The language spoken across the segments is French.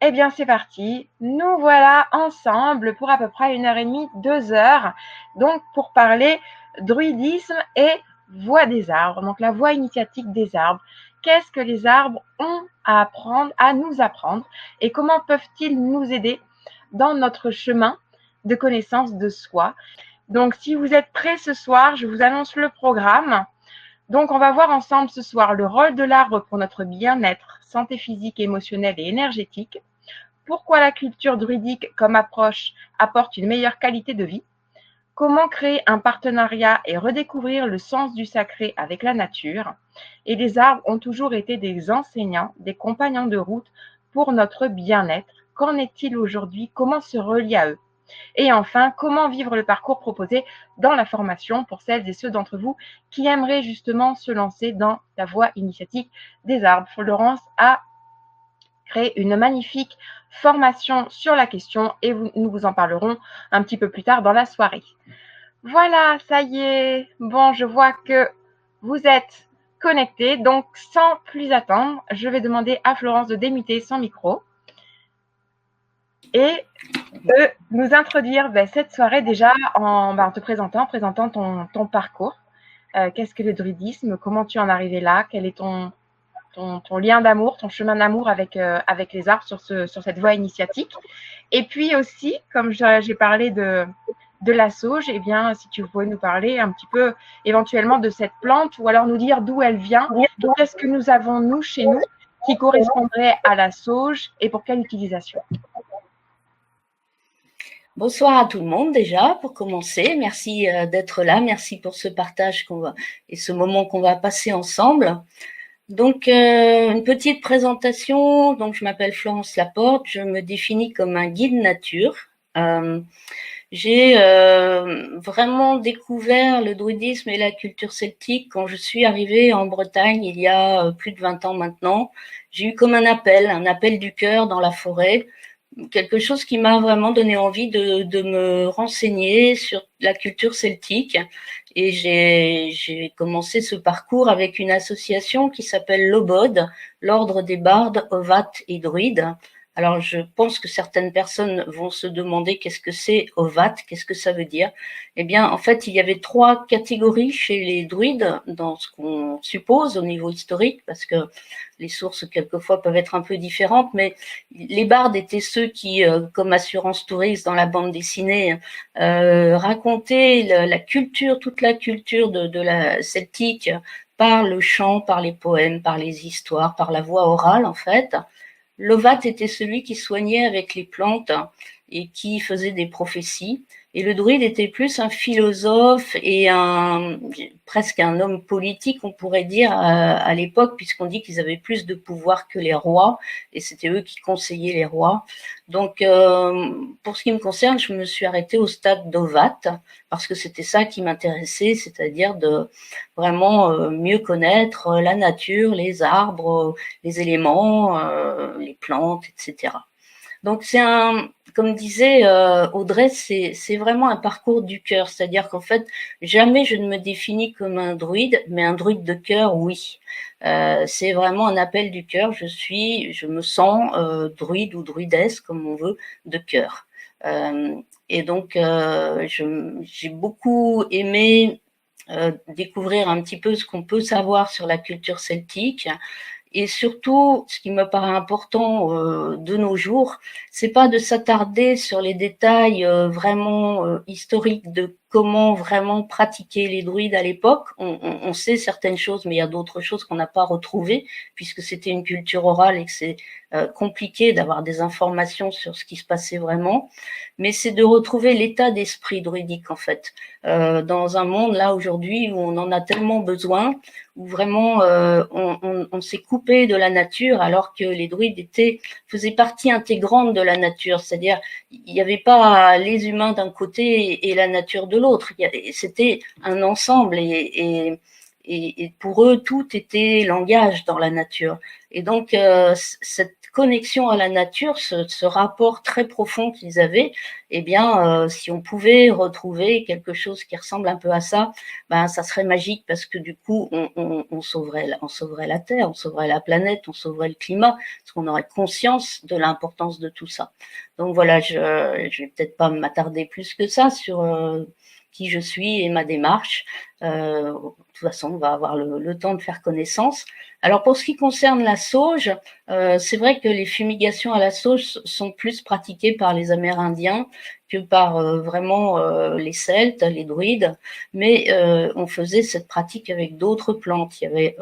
Eh bien, c'est parti. Nous voilà ensemble pour à peu près 1h30, 2 heures. Donc, pour parler druidisme et voix des arbres. Donc, la voix initiatique des arbres. Qu'est-ce que les arbres ont à apprendre, à nous apprendre et comment peuvent-ils nous aider dans notre chemin de connaissance de soi? Donc, si vous êtes prêts ce soir, je vous annonce le programme. Donc, on va voir ensemble ce soir le rôle de l'arbre pour notre bien-être, santé physique, émotionnelle et énergétique. Pourquoi la culture druidique comme approche apporte une meilleure qualité de vie? Comment créer un partenariat et redécouvrir le sens du sacré avec la nature? Et les arbres ont toujours été des enseignants, des compagnons de route pour notre bien-être. Qu'en est-il aujourd'hui? Comment se relier à eux? Et enfin, comment vivre le parcours proposé dans la formation pour celles et ceux d'entre vous qui aimeraient justement se lancer dans la voie initiatique des arbres? Florence a créé une magnifique formation sur la question et nous vous en parlerons un petit peu plus tard dans la soirée. Voilà, ça y est. Bon, je vois que vous êtes connectés, donc sans plus attendre, je vais demander à Florence de démuter son micro et de nous introduire cette soirée déjà en te présentant ton parcours. Qu'est-ce que le druidisme? Comment tu en es arrivé là? Quel est ton lien d'amour, ton chemin d'amour avec les arbres sur cette voie initiatique? Et puis aussi, comme j'ai parlé de la sauge, eh bien, si tu pouvais nous parler un petit peu éventuellement de cette plante ou alors nous dire d'où elle vient, qu'est-ce que nous avons nous chez nous qui correspondrait à la sauge et pour quelle utilisation? Bonsoir à tout le monde déjà, pour commencer. Merci d'être là, merci pour ce partage et ce moment qu'on va passer ensemble. Donc, une petite présentation. Donc, je m'appelle Florence Laporte, je me définis comme un guide nature. J'ai vraiment découvert le druidisme et la culture celtique quand je suis arrivée en Bretagne il y a plus de 20 ans maintenant. J'ai eu comme un appel du cœur dans la forêt, quelque chose qui m'a vraiment donné envie de me renseigner sur la culture celtique. Et j'ai commencé ce parcours avec une association qui s'appelle l'Obode, l'Ordre des Bardes, Ovates et Druides. Alors, je pense que certaines personnes vont se demander qu'est-ce que c'est Ovate, qu'est-ce que ça veut dire. Eh bien, en fait, il y avait 3 catégories chez les druides, dans ce qu'on suppose au niveau historique, parce que les sources, quelquefois, peuvent être un peu différentes, mais les bardes étaient ceux qui, comme Assurance Touriste dans la bande dessinée, racontaient la culture, toute la culture de la celtique par le chant, par les poèmes, par les histoires, par la voix orale, en fait. L'ovate était celui qui soignait avec les plantes et qui faisait des prophéties. Et le druide était plus un philosophe et presque un homme politique, on pourrait dire, à l'époque, puisqu'on dit qu'ils avaient plus de pouvoir que les rois, et c'était eux qui conseillaient les rois. Donc, pour ce qui me concerne, je me suis arrêtée au stade d'ovate, parce que c'était ça qui m'intéressait, c'est-à-dire de vraiment mieux connaître la nature, les arbres, les éléments, les plantes, etc. Donc c'est comme disait Audrey, c'est vraiment un parcours du cœur, c'est-à-dire qu'en fait jamais je ne me définis comme un druide, mais un druide de cœur, oui. C'est vraiment un appel du cœur. Je me sens druide ou druidesse, comme on veut, de cœur. Et donc j'ai beaucoup aimé découvrir un petit peu ce qu'on peut savoir sur la culture celtique. Et surtout, ce qui me paraît important de nos jours, c'est pas de s'attarder sur les détails vraiment historiques de comment vraiment pratiquer les druides à l'époque. On sait certaines choses, mais il y a d'autres choses qu'on n'a pas retrouvées, puisque c'était une culture orale et que c'est compliqué d'avoir des informations sur ce qui se passait vraiment. Mais c'est de retrouver l'état d'esprit druidique, en fait, dans un monde là aujourd'hui où on en a tellement besoin, où vraiment on s'est coupé de la nature alors que les druides faisaient partie intégrante de la nature, c'est-à-dire il n'y avait pas les humains d'un côté et la nature de l'autre, c'était un ensemble et pour eux tout était langage dans la nature. Et donc cette connexion à la nature, ce rapport très profond qu'ils avaient, eh bien, si on pouvait retrouver quelque chose qui ressemble un peu à ça, ben, ça serait magique parce que du coup, on sauverait la Terre, on sauverait la planète, on sauverait le climat, parce qu'on aurait conscience de l'importance de tout ça. Donc voilà, je vais peut-être pas m'attarder plus que ça sur qui je suis et ma démarche. De toute façon, on va avoir le temps de faire connaissance. Alors pour ce qui concerne la sauge, c'est vrai que les fumigations à la sauge sont plus pratiquées par les Amérindiens que par vraiment les Celtes, les druides, mais on faisait cette pratique avec d'autres plantes. Il y avait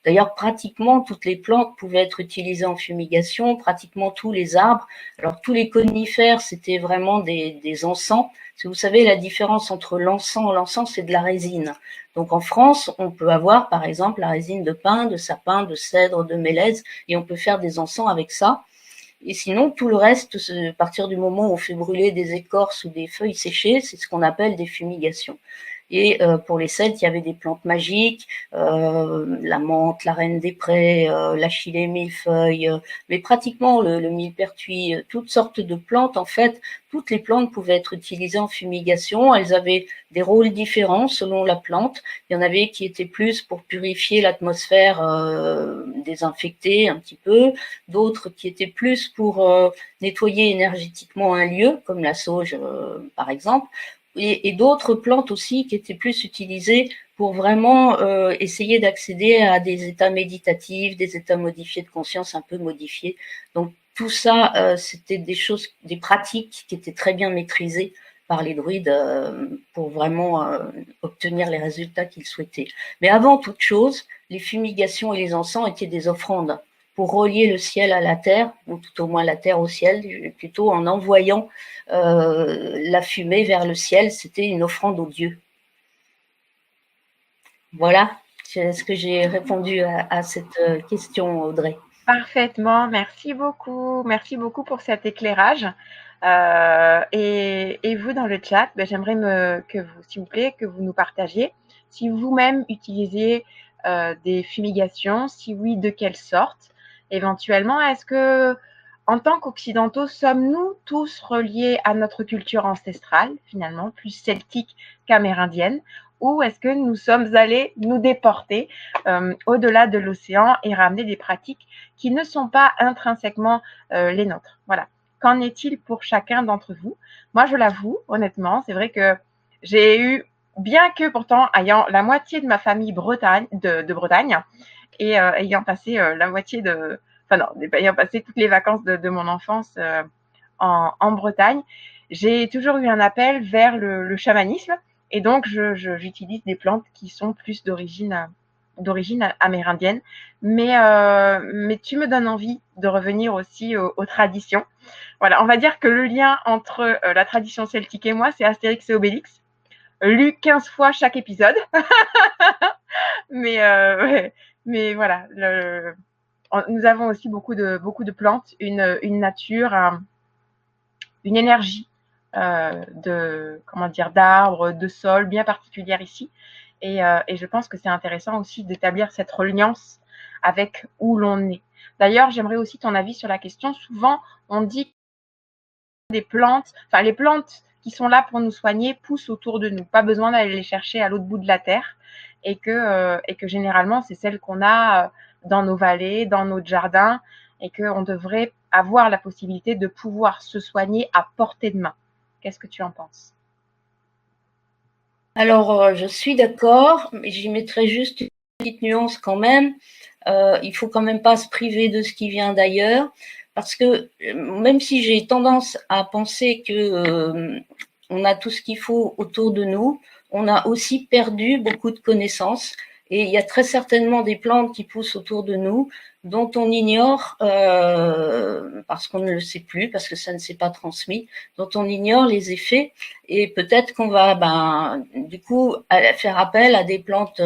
d'ailleurs pratiquement toutes les plantes pouvaient être utilisées en fumigation, pratiquement tous les arbres. Alors tous les conifères, c'était vraiment des encens. Si vous savez la différence entre l'encens c'est de la résine. Donc en France, on peut avoir par exemple la résine de pin, de sapin, de cèdre, de mélèze, et on peut faire des encens avec ça. Et sinon, tout le reste, à partir du moment où on fait brûler des écorces ou des feuilles séchées, c'est ce qu'on appelle des fumigations. Et pour les Celtes, il y avait des plantes magiques, la menthe, la reine des prés, l'achillée millefeuille, mais pratiquement le millepertuis, toutes sortes de plantes. En fait, toutes les plantes pouvaient être utilisées en fumigation. Elles avaient des rôles différents selon la plante. Il y en avait qui étaient plus pour purifier l'atmosphère, désinfecter un petit peu, d'autres qui étaient plus pour nettoyer énergétiquement un lieu, comme la sauge par exemple, et d'autres plantes aussi qui étaient plus utilisées pour vraiment essayer d'accéder à des états méditatifs, des états modifiés de conscience un peu modifiés. Donc tout ça, c'était des choses, des pratiques qui étaient très bien maîtrisées par les druides pour vraiment obtenir les résultats qu'ils souhaitaient. Mais avant toute chose, les fumigations et les encens étaient des offrandes pour relier le ciel à la terre, ou tout au moins la terre au ciel, plutôt en envoyant la fumée vers le ciel. C'était une offrande aux dieux. Voilà, est-ce que j'ai répondu à cette question, Audrey? Parfaitement, merci beaucoup. Merci beaucoup pour cet éclairage. Et vous, dans le chat, ben, j'aimerais que vous, s'il vous plaît, que vous nous partagiez si vous-même utilisiez des fumigations, si oui, de quelle sorte. Éventuellement, est-ce que, en tant qu'Occidentaux, sommes-nous tous reliés à notre culture ancestrale, finalement, plus celtique qu'amérindienne, ou est-ce que nous sommes allés nous déporter au-delà de l'océan et ramener des pratiques qui ne sont pas intrinsèquement les nôtres? Voilà. Qu'en est-il pour chacun d'entre vous? Moi, je l'avoue, honnêtement, c'est vrai que j'ai eu, bien que pourtant ayant la moitié de ma famille de Bretagne et ayant passé la moitié de, enfin non, ayant passé toutes les vacances de mon enfance en Bretagne, j'ai toujours eu un appel vers le chamanisme et donc j'utilise des plantes qui sont plus d'origine amérindienne. Mais tu me donnes envie de revenir aussi aux traditions. Voilà, on va dire que le lien entre la tradition celtique et moi, c'est Astérix et Obélix, lu 15 fois chaque épisode. Ouais. Mais voilà, nous avons aussi beaucoup de plantes, une nature, une énergie d'arbres, de sol bien particulière ici. Et je pense que c'est intéressant aussi d'établir cette reliance avec où l'on est. D'ailleurs, j'aimerais aussi ton avis sur la question. Souvent, on dit les plantes qui sont là pour nous soigner poussent autour de nous. Pas besoin d'aller les chercher à l'autre bout de la terre. Et que généralement, c'est celles qu'on a dans nos vallées, dans notre jardin, et qu'on devrait avoir la possibilité de pouvoir se soigner à portée de main. Qu'est-ce que tu en penses? Alors, je suis d'accord, mais j'y mettrai juste une petite nuance quand même. Il faut quand même pas se priver de ce qui vient d'ailleurs, parce que même si j'ai tendance à penser que on a tout ce qu'il faut autour de nous, on a aussi perdu beaucoup de connaissances. Et il y a très certainement des plantes qui poussent autour de nous dont on ignore, parce qu'on ne le sait plus, parce que ça ne s'est pas transmis, dont on ignore les effets. Et peut-être qu'on va, du coup, faire appel à des plantes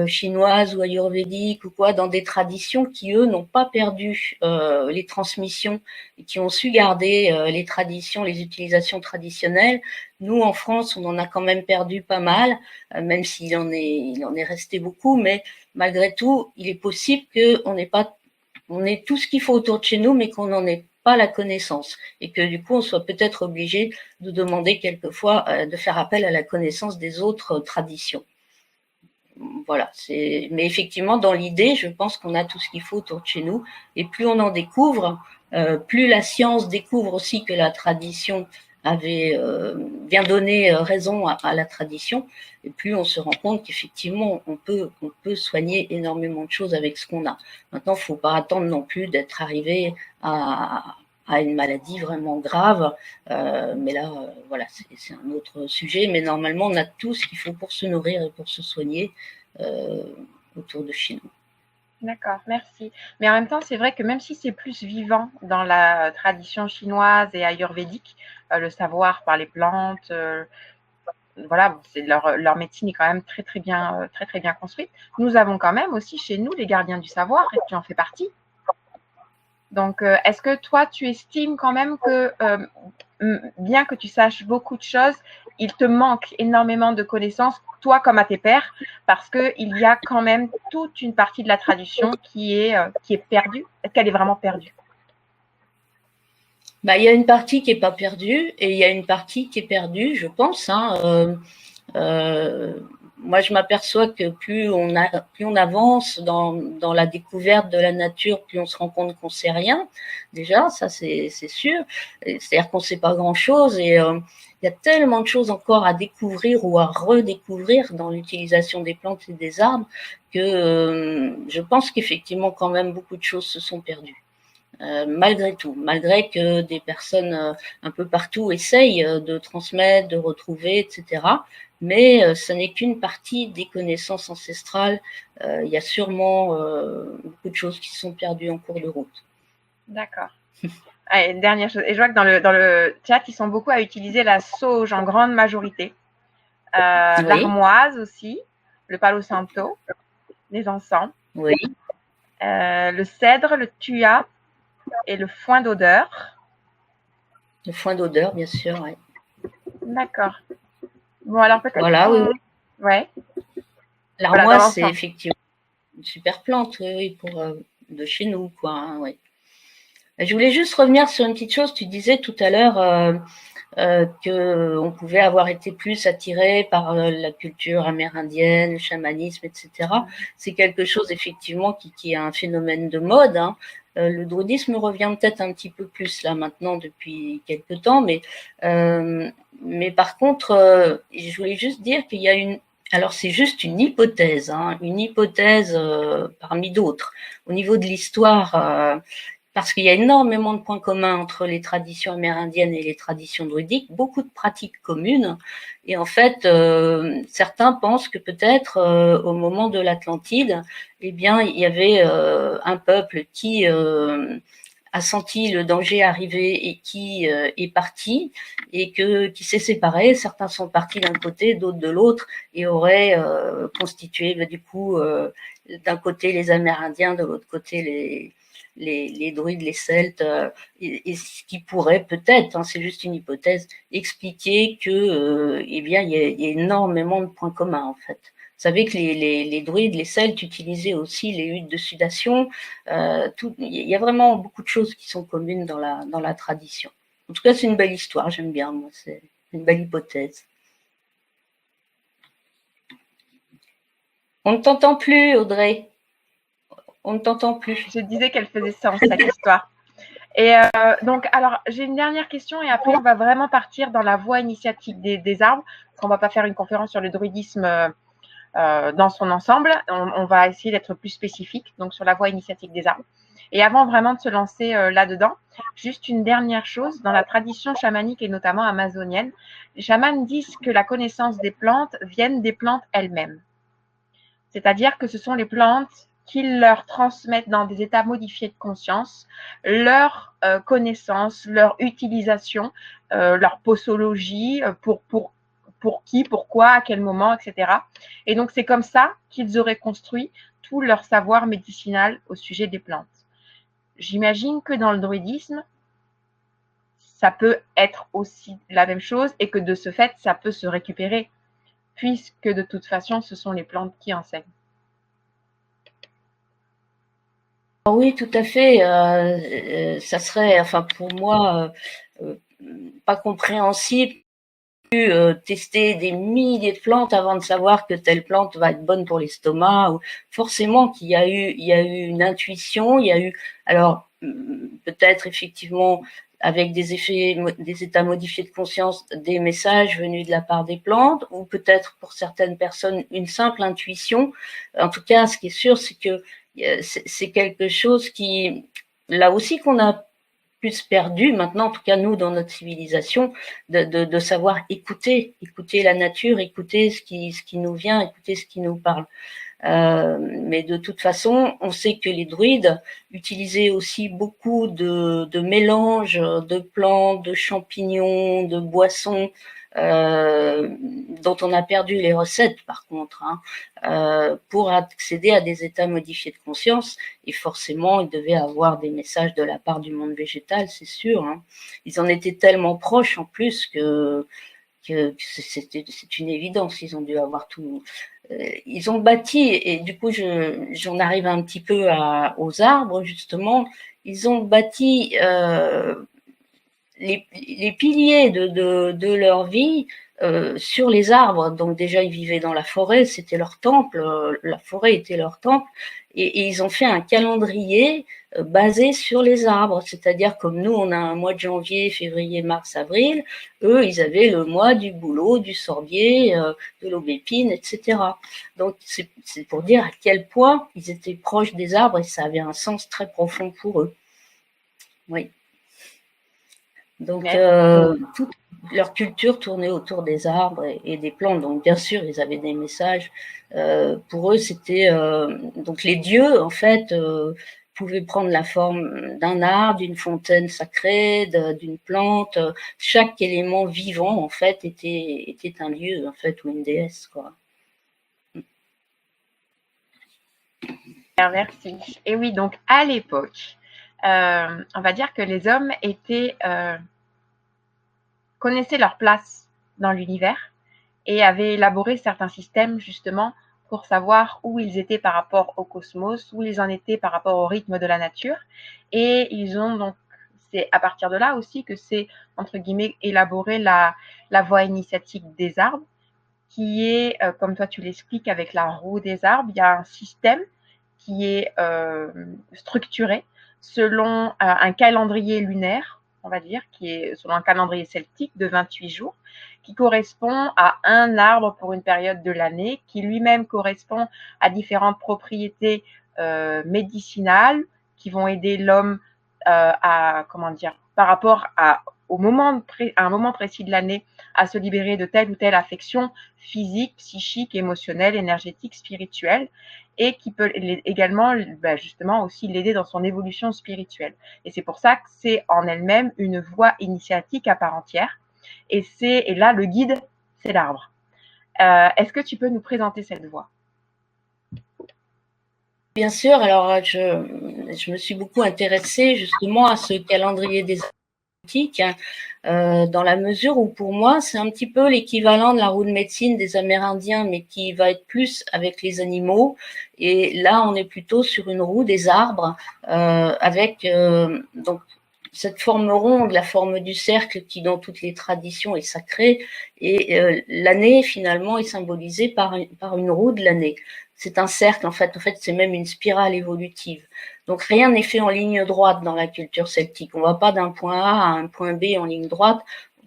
chinoises ou ayurvédiques ou quoi, dans des traditions qui, eux, n'ont pas perdu les transmissions et qui ont su garder les traditions, les utilisations traditionnelles. Nous, en France, on en a quand même perdu pas mal, même il en est resté beaucoup, mais malgré tout, il est possible qu'on n'ait pas on ait tout ce qu'il faut autour de chez nous, mais qu'on n'en ait pas la connaissance. Et que du coup, on soit peut-être obligé de demander quelquefois de faire appel à la connaissance des autres traditions. Voilà, mais effectivement, dans l'idée, je pense qu'on a tout ce qu'il faut autour de chez nous. Et plus on en découvre, plus la science découvre aussi que la tradition avait bien donné raison à la tradition, et plus on se rend compte qu'effectivement, on peut soigner énormément de choses avec ce qu'on a. Maintenant, il ne faut pas attendre non plus d'être arrivé à une maladie vraiment grave, mais là, voilà, c'est un autre sujet. Mais normalement, on a tout ce qu'il faut pour se nourrir et pour se soigner autour de chez nous. D'accord, merci. Mais en même temps, c'est vrai que même si c'est plus vivant dans la tradition chinoise et ayurvédique, le savoir par les plantes, voilà, c'est leur médecine est quand même très bien construite. Nous avons quand même aussi chez nous les gardiens du savoir et tu en fais partie. Donc, est-ce que toi, tu estimes quand même que, bien que tu saches beaucoup de choses, il te manque énormément de connaissances, toi comme à tes pairs, parce qu'il y a quand même toute une partie de la tradition qui est perdue. Est-ce qu'elle est vraiment perdue? Il y a une partie qui n'est pas perdue et il y a une partie qui est perdue, je pense. Moi, je m'aperçois que plus on avance dans la découverte de la nature, plus on se rend compte qu'on ne sait rien. Déjà, ça c'est sûr. C'est-à-dire qu'on ne sait pas grand-chose et il y a tellement de choses encore à découvrir ou à redécouvrir dans l'utilisation des plantes et des arbres que je pense qu'effectivement, quand même, beaucoup de choses se sont perdues. Malgré tout, malgré que des personnes un peu partout essayent de transmettre, de retrouver, etc. Mais ce n'est qu'une partie des connaissances ancestrales. Il y a sûrement beaucoup de choses qui se sont perdues en cours de route. D'accord. Allez, une dernière chose. Et je vois que dans le chat, ils sont beaucoup à utiliser la sauge en grande majorité, Oui, l'armoise aussi, le palo santo, les encens, oui, le cèdre, le thuya et le foin d'odeur. le foin d'odeur, bien sûr. Ouais. D'accord. Bon, alors peut-être Voilà, oui. Ouais. L'armoise, Voilà, c'est effectivement une super plante, oui, pour de chez nous, quoi. Hein, ouais. Je voulais juste revenir sur une petite chose. Tu disais tout à l'heure qu'on pouvait avoir été plus attiré par la culture amérindienne, le chamanisme, etc. C'est quelque chose effectivement qui est un phénomène de mode. Hein. Le druidisme revient peut-être un petit peu plus là maintenant depuis quelques temps, mais par contre, je voulais juste dire qu'il y a alors c'est juste une hypothèse parmi d'autres. Au niveau de l'histoire, parce qu'il y a énormément de points communs entre les traditions amérindiennes et les traditions druidiques, beaucoup de pratiques communes. Et en fait, certains pensent que peut-être au moment de l'Atlantide, eh bien, il y avait un peuple qui a senti le danger arriver et qui est parti et qui s'est séparé. Certains sont partis d'un côté, d'autres de l'autre et auraient constitué du coup d'un côté les Amérindiens, de l'autre côté les druides, les celtes, et ce qui pourrait peut-être, hein, c'est juste une hypothèse, expliquer que, eh bien, il y a énormément de points communs en fait. Vous savez que les druides, les celtes utilisaient aussi les huttes de sudation. Il y a vraiment beaucoup de choses qui sont communes dans la tradition. En tout cas, c'est une belle histoire, j'aime bien, moi, c'est une belle hypothèse. On ne t'entend plus, Audrey. On ne t'entend plus. Je disais qu'elle faisait sens, cette histoire. Et donc, alors, j'ai une dernière question et après, on va vraiment partir dans la voie initiatique des arbres, parce qu'on ne va pas faire une conférence sur le druidisme dans son ensemble. On va essayer d'être plus spécifique, donc sur la voie initiatique des arbres. Et avant vraiment de se lancer là-dedans, juste une dernière chose, dans la tradition chamanique et notamment amazonienne, les chamans disent que la connaissance des plantes viennent des plantes elles-mêmes. C'est-à-dire que ce sont les plantes qui leur transmettent dans des états modifiés de conscience leur connaissance, leur utilisation, leur posologie, pour qui, pourquoi, à quel moment, etc. Et donc, c'est comme ça qu'ils auraient construit tout leur savoir médicinal au sujet des plantes. J'imagine que dans le druidisme, ça peut être aussi la même chose et que de ce fait, ça peut se récupérer, puisque de toute façon, ce sont les plantes qui enseignent. Oui, tout à fait. Ça serait, enfin, pour moi, pas compréhensible tester des milliers de plantes avant de savoir que telle plante va être bonne pour l'estomac. Forcément qu'il il y a eu une intuition, il y a eu, alors peut-être effectivement avec des effets, des états modifiés de conscience, des messages venus de la part des plantes, ou peut-être pour certaines personnes une simple intuition. En tout cas, ce qui est sûr, c'est que c'est quelque chose qui, là aussi, qu'on a plus perdu maintenant, en tout cas nous dans notre civilisation, de savoir écouter la nature, écouter ce qui nous vient, écouter ce qui nous parle. Mais de toute façon, on sait que les druides utilisaient aussi beaucoup de mélanges de plantes, de champignons, de boissons, dont on a perdu les recettes par contre, pour accéder à des états modifiés de conscience. Et forcément, ils devaient avoir des messages de la part du monde végétal, c'est sûr. Ils en étaient tellement proches en plus que c'est une évidence. Ils ont dû avoir tout. Ils ont bâti, et du coup, j'en arrive un petit peu aux arbres, justement. Ils ont bâti les piliers de leur vie sur les arbres. Donc déjà, ils vivaient dans la forêt, c'était leur temple, la forêt était leur temple, et ils ont fait un calendrier basé sur les arbres, c'est-à-dire comme nous, on a un mois de janvier, février, mars, avril, eux, ils avaient le mois du bouleau, du sorbier, de l'aubépine, etc. Donc c'est pour dire à quel point ils étaient proches des arbres et ça avait un sens très profond pour eux. Oui. Donc, toute leur culture tournait autour des arbres et des plantes. Donc, bien sûr, ils avaient des messages. Pour eux, c'était donc les dieux, en fait, pouvaient prendre la forme d'un arbre, d'une fontaine sacrée, d'une plante. Chaque élément vivant, en fait, était un dieu, en fait, ou une déesse, quoi. Merci. Et oui, donc à l'époque, on va dire que les hommes connaissaient leur place dans l'univers et avaient élaboré certains systèmes justement pour savoir où ils étaient par rapport au cosmos, où ils en étaient par rapport au rythme de la nature. Et ils ont donc, c'est à partir de là aussi que c'est, entre guillemets, élaboré la voie initiatique des arbres, qui est, comme toi tu l'expliques avec la roue des arbres, il y a un système qui est structuré selon un calendrier lunaire, on va dire, qui est selon un calendrier celtique de 28 jours, qui correspond à un arbre pour une période de l'année, qui lui-même correspond à différentes propriétés médicinales qui vont aider l'homme à, comment dire, par rapport à un moment précis de l'année, à se libérer de telle ou telle affection physique, psychique, émotionnelle, énergétique, spirituelle, et qui peut également justement aussi l'aider dans son évolution spirituelle. Et c'est pour ça que c'est en elle-même une voie initiatique à part entière. Et là, le guide, c'est l'arbre. Est-ce que tu peux nous présenter cette voie? Bien sûr, alors je me suis beaucoup intéressée justement à ce calendrier des antiques, dans la mesure où pour moi c'est un petit peu l'équivalent de la roue de médecine des Amérindiens, mais qui va être plus avec les animaux. Et là, on est plutôt sur une roue des arbres, avec donc cette forme ronde, la forme du cercle qui dans toutes les traditions est sacrée, et l'année finalement est symbolisée par une roue de l'année. C'est un cercle, en fait c'est même une spirale évolutive. Donc rien n'est fait en ligne droite dans la culture celtique. On ne va pas d'un point A à un point B en ligne droite.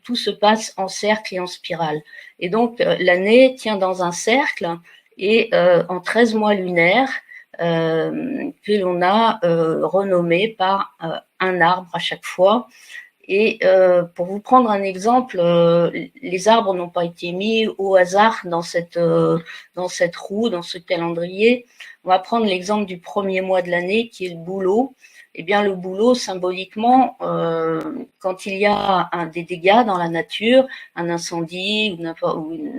Tout se passe en cercle et en spirale. Et donc l'année tient dans un cercle et en 13 mois lunaires que l'on a renommé par un arbre à chaque fois. Et pour vous prendre un exemple, les arbres n'ont pas été mis au hasard dans cette roue, dans ce calendrier. On va prendre l'exemple du premier mois de l'année qui est le bouleau. Eh bien, le bouleau, symboliquement, quand il y a des dégâts dans la nature, un incendie ou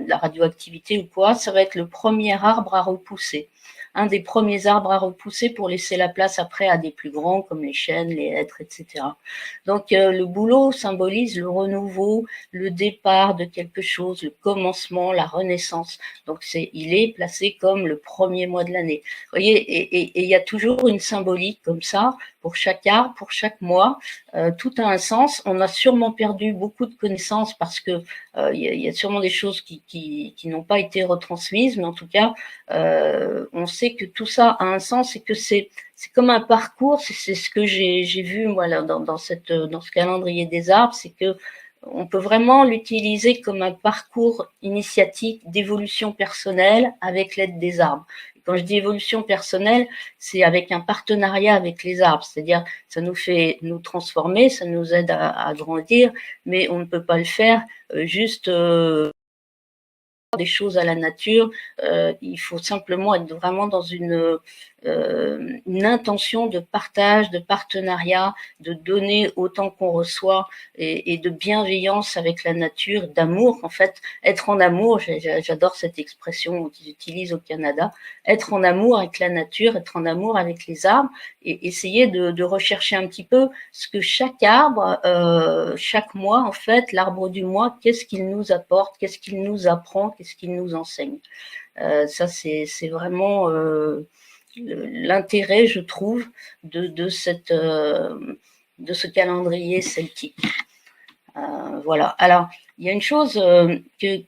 la radioactivité ou quoi, ça va être le premier arbre à repousser. un des premiers arbres à repousser pour laisser la place après à des plus grands comme les chênes, les hêtres, etc. Donc le bouleau symbolise le renouveau, le départ de quelque chose, le commencement, la renaissance. Donc il est placé comme le premier mois de l'année. Vous voyez, et il y a toujours une symbolique comme ça pour chaque arbre, pour chaque mois. Tout a un sens. On a sûrement perdu beaucoup de connaissances parce que il y a sûrement des choses qui n'ont pas été retransmises, mais en tout cas, on sait que tout ça a un sens et que c'est comme un parcours. C'est ce que j'ai vu moi là, dans ce calendrier des arbres, c'est que on peut vraiment l'utiliser comme un parcours initiatique d'évolution personnelle avec l'aide des arbres. Quand je dis évolution personnelle, c'est avec un partenariat avec les arbres, c'est-à-dire ça nous fait nous transformer, ça nous aide à grandir, mais on ne peut pas le faire juste des choses à la nature. Il faut simplement être vraiment dans une intention de partage, de partenariat, de donner autant qu'on reçoit et de bienveillance avec la nature, d'amour. En fait, être en amour, j'adore cette expression qu'ils utilisent au Canada, être en amour avec la nature, être en amour avec les arbres et essayer de rechercher un petit peu ce que chaque arbre, chaque mois, en fait, l'arbre du mois, qu'est-ce qu'il nous apporte, qu'est-ce qu'il nous apprend, qu'est-ce qu'il nous enseigne. Ça, c'est vraiment l'intérêt, je trouve, de ce calendrier celtique. Voilà. Alors, il y a une chose que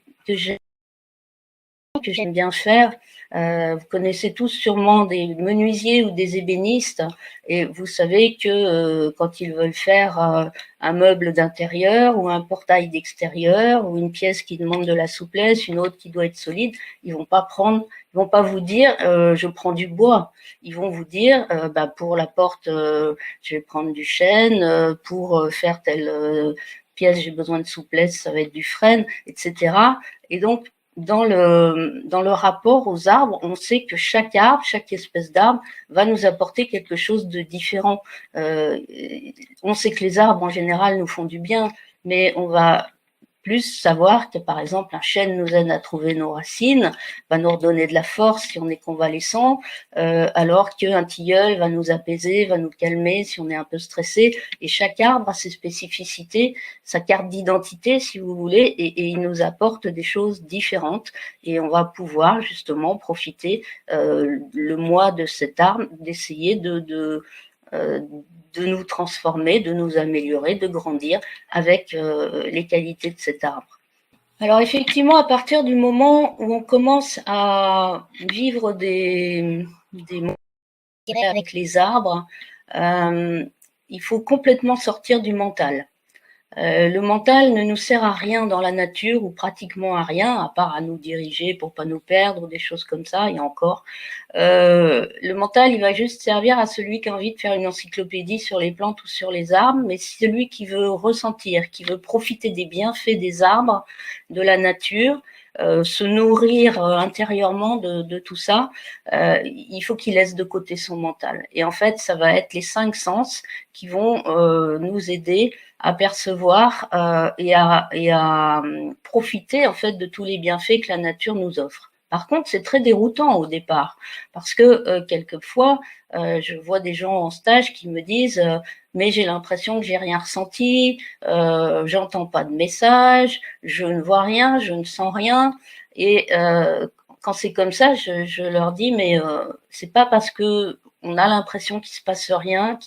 j'aime bien faire. Vous connaissez tous sûrement des menuisiers ou des ébénistes et vous savez que quand ils veulent faire un meuble d'intérieur ou un portail d'extérieur ou une pièce qui demande de la souplesse, une autre qui doit être solide, ils vont pas vous dire je prends du bois. Ils vont vous dire pour la porte je vais prendre du chêne, pour faire telle pièce j'ai besoin de souplesse, ça va être du frêne, etc. Et donc dans le rapport aux arbres, on sait que chaque arbre, chaque espèce d'arbre va nous apporter quelque chose de différent. On sait que les arbres en général nous font du bien, mais on va plus savoir que par exemple un chêne nous aide à trouver nos racines, va nous redonner de la force si on est convalescent, alors qu'un tilleul va nous apaiser, va nous calmer si on est un peu stressé. Et chaque arbre a ses spécificités, sa carte d'identité si vous voulez, et il nous apporte des choses différentes. Et on va pouvoir justement profiter le mois de cet arbre, d'essayer de nous transformer, de nous améliorer, de grandir avec les qualités de cet arbre. Alors effectivement, à partir du moment où on commence à vivre des moments avec les arbres, il faut complètement sortir du mental. Le mental ne nous sert à rien dans la nature ou pratiquement à rien, à part à nous diriger pour pas nous perdre ou des choses comme ça, et encore. Le mental, il va juste servir à celui qui a envie de faire une encyclopédie sur les plantes ou sur les arbres, mais celui qui veut ressentir, qui veut profiter des bienfaits des arbres, de la nature, se nourrir intérieurement de tout ça, il faut qu'il laisse de côté son mental. Et en fait, ça va être les 5 sens qui vont nous aider à percevoir et à profiter en fait de tous les bienfaits que la nature nous offre. Par contre, c'est très déroutant au départ parce que quelquefois, je vois des gens en stage qui me disent mais j'ai l'impression que j'ai rien ressenti, j'entends pas de message, je ne vois rien, je ne sens rien. Et quand c'est comme ça, je leur dis mais c'est pas parce que on a l'impression qu'il se passe rien.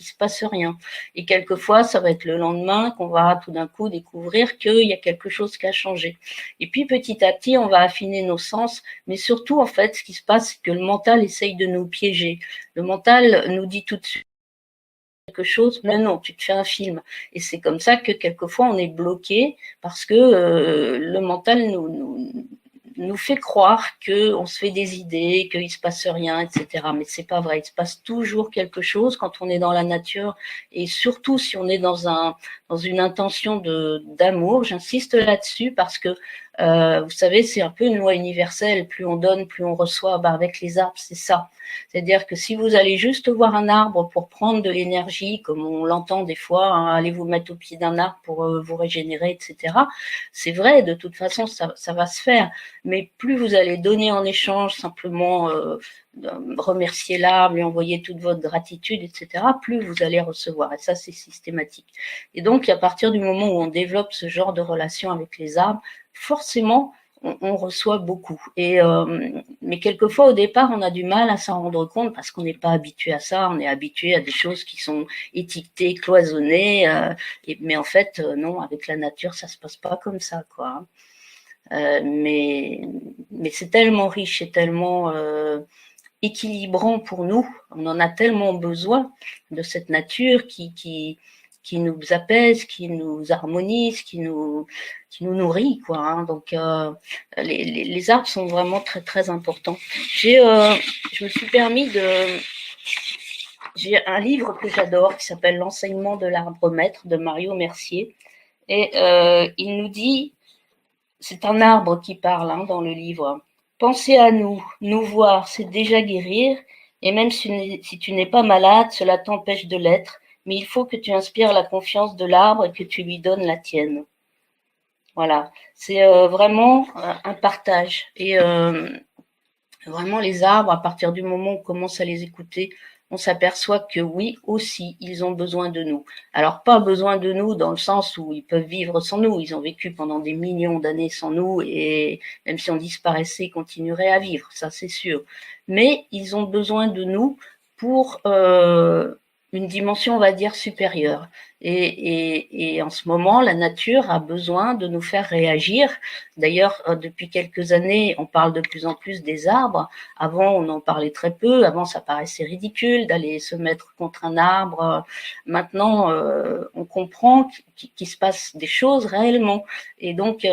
Et quelquefois, ça va être le lendemain qu'on va tout d'un coup découvrir qu'il y a quelque chose qui a changé. Et puis petit à petit, on va affiner nos sens, mais surtout en fait, ce qui se passe, c'est que le mental essaye de nous piéger. Le mental nous dit tout de suite quelque chose, mais non, tu te fais un film. Et c'est comme ça que quelquefois on est bloqué parce que le mental nous fait croire qu'on se fait des idées, qu'il se passe rien, etc. Mais c'est pas vrai. Il se passe toujours quelque chose quand on est dans la nature et surtout si on est dans une intention d'amour. J'insiste là-dessus parce que Vous savez, c'est un peu une loi universelle. Plus on donne, plus on reçoit. Ben, avec les arbres, c'est ça. C'est-à-dire que si vous allez juste voir un arbre pour prendre de l'énergie, comme on l'entend des fois, hein, allez vous mettre au pied d'un arbre pour vous régénérer, etc. C'est vrai, de toute façon, ça va se faire. Mais plus vous allez donner en échange, simplement remercier l'arbre, lui envoyer toute votre gratitude, etc., plus vous allez recevoir. Et ça, c'est systématique. Et donc, à partir du moment où on développe ce genre de relation avec les arbres, forcément, on reçoit beaucoup. Mais quelquefois, au départ, on a du mal à s'en rendre compte parce qu'on n'est pas habitué à ça. On est habitué à des choses qui sont étiquetées, cloisonnées. Mais en fait, non, avec la nature, ça se passe pas comme ça, quoi. Mais c'est tellement riche et tellement équilibrant pour nous. On en a tellement besoin de cette nature qui nous apaise, qui nous harmonise, qui nous nourrit, quoi. Hein. Donc, les arbres sont vraiment très, très importants. Je me suis permis j'ai un livre que j'adore qui s'appelle L'enseignement de l'arbre maître de Mario Mercier. Et il nous dit, c'est un arbre qui parle hein, dans le livre. Penser à nous, nous voir, c'est déjà guérir. Et même si tu n'es pas malade, cela t'empêche de l'être. Mais il faut que tu inspires la confiance de l'arbre et que tu lui donnes la tienne. Voilà, c'est vraiment un partage. Et vraiment, les arbres, à partir du moment où on commence à les écouter, on s'aperçoit que oui, aussi, ils ont besoin de nous. Alors, pas besoin de nous dans le sens où ils peuvent vivre sans nous. Ils ont vécu pendant des millions d'années sans nous et même si on disparaissait, ils continueraient à vivre, ça c'est sûr. Mais ils ont besoin de nous pour une dimension, on va dire, supérieure. Et en ce moment, la nature a besoin de nous faire réagir. D'ailleurs, depuis quelques années, on parle de plus en plus des arbres. Avant, on en parlait très peu. Avant, ça paraissait ridicule d'aller se mettre contre un arbre. Maintenant, on comprend qu'il se passe des choses réellement. Et donc,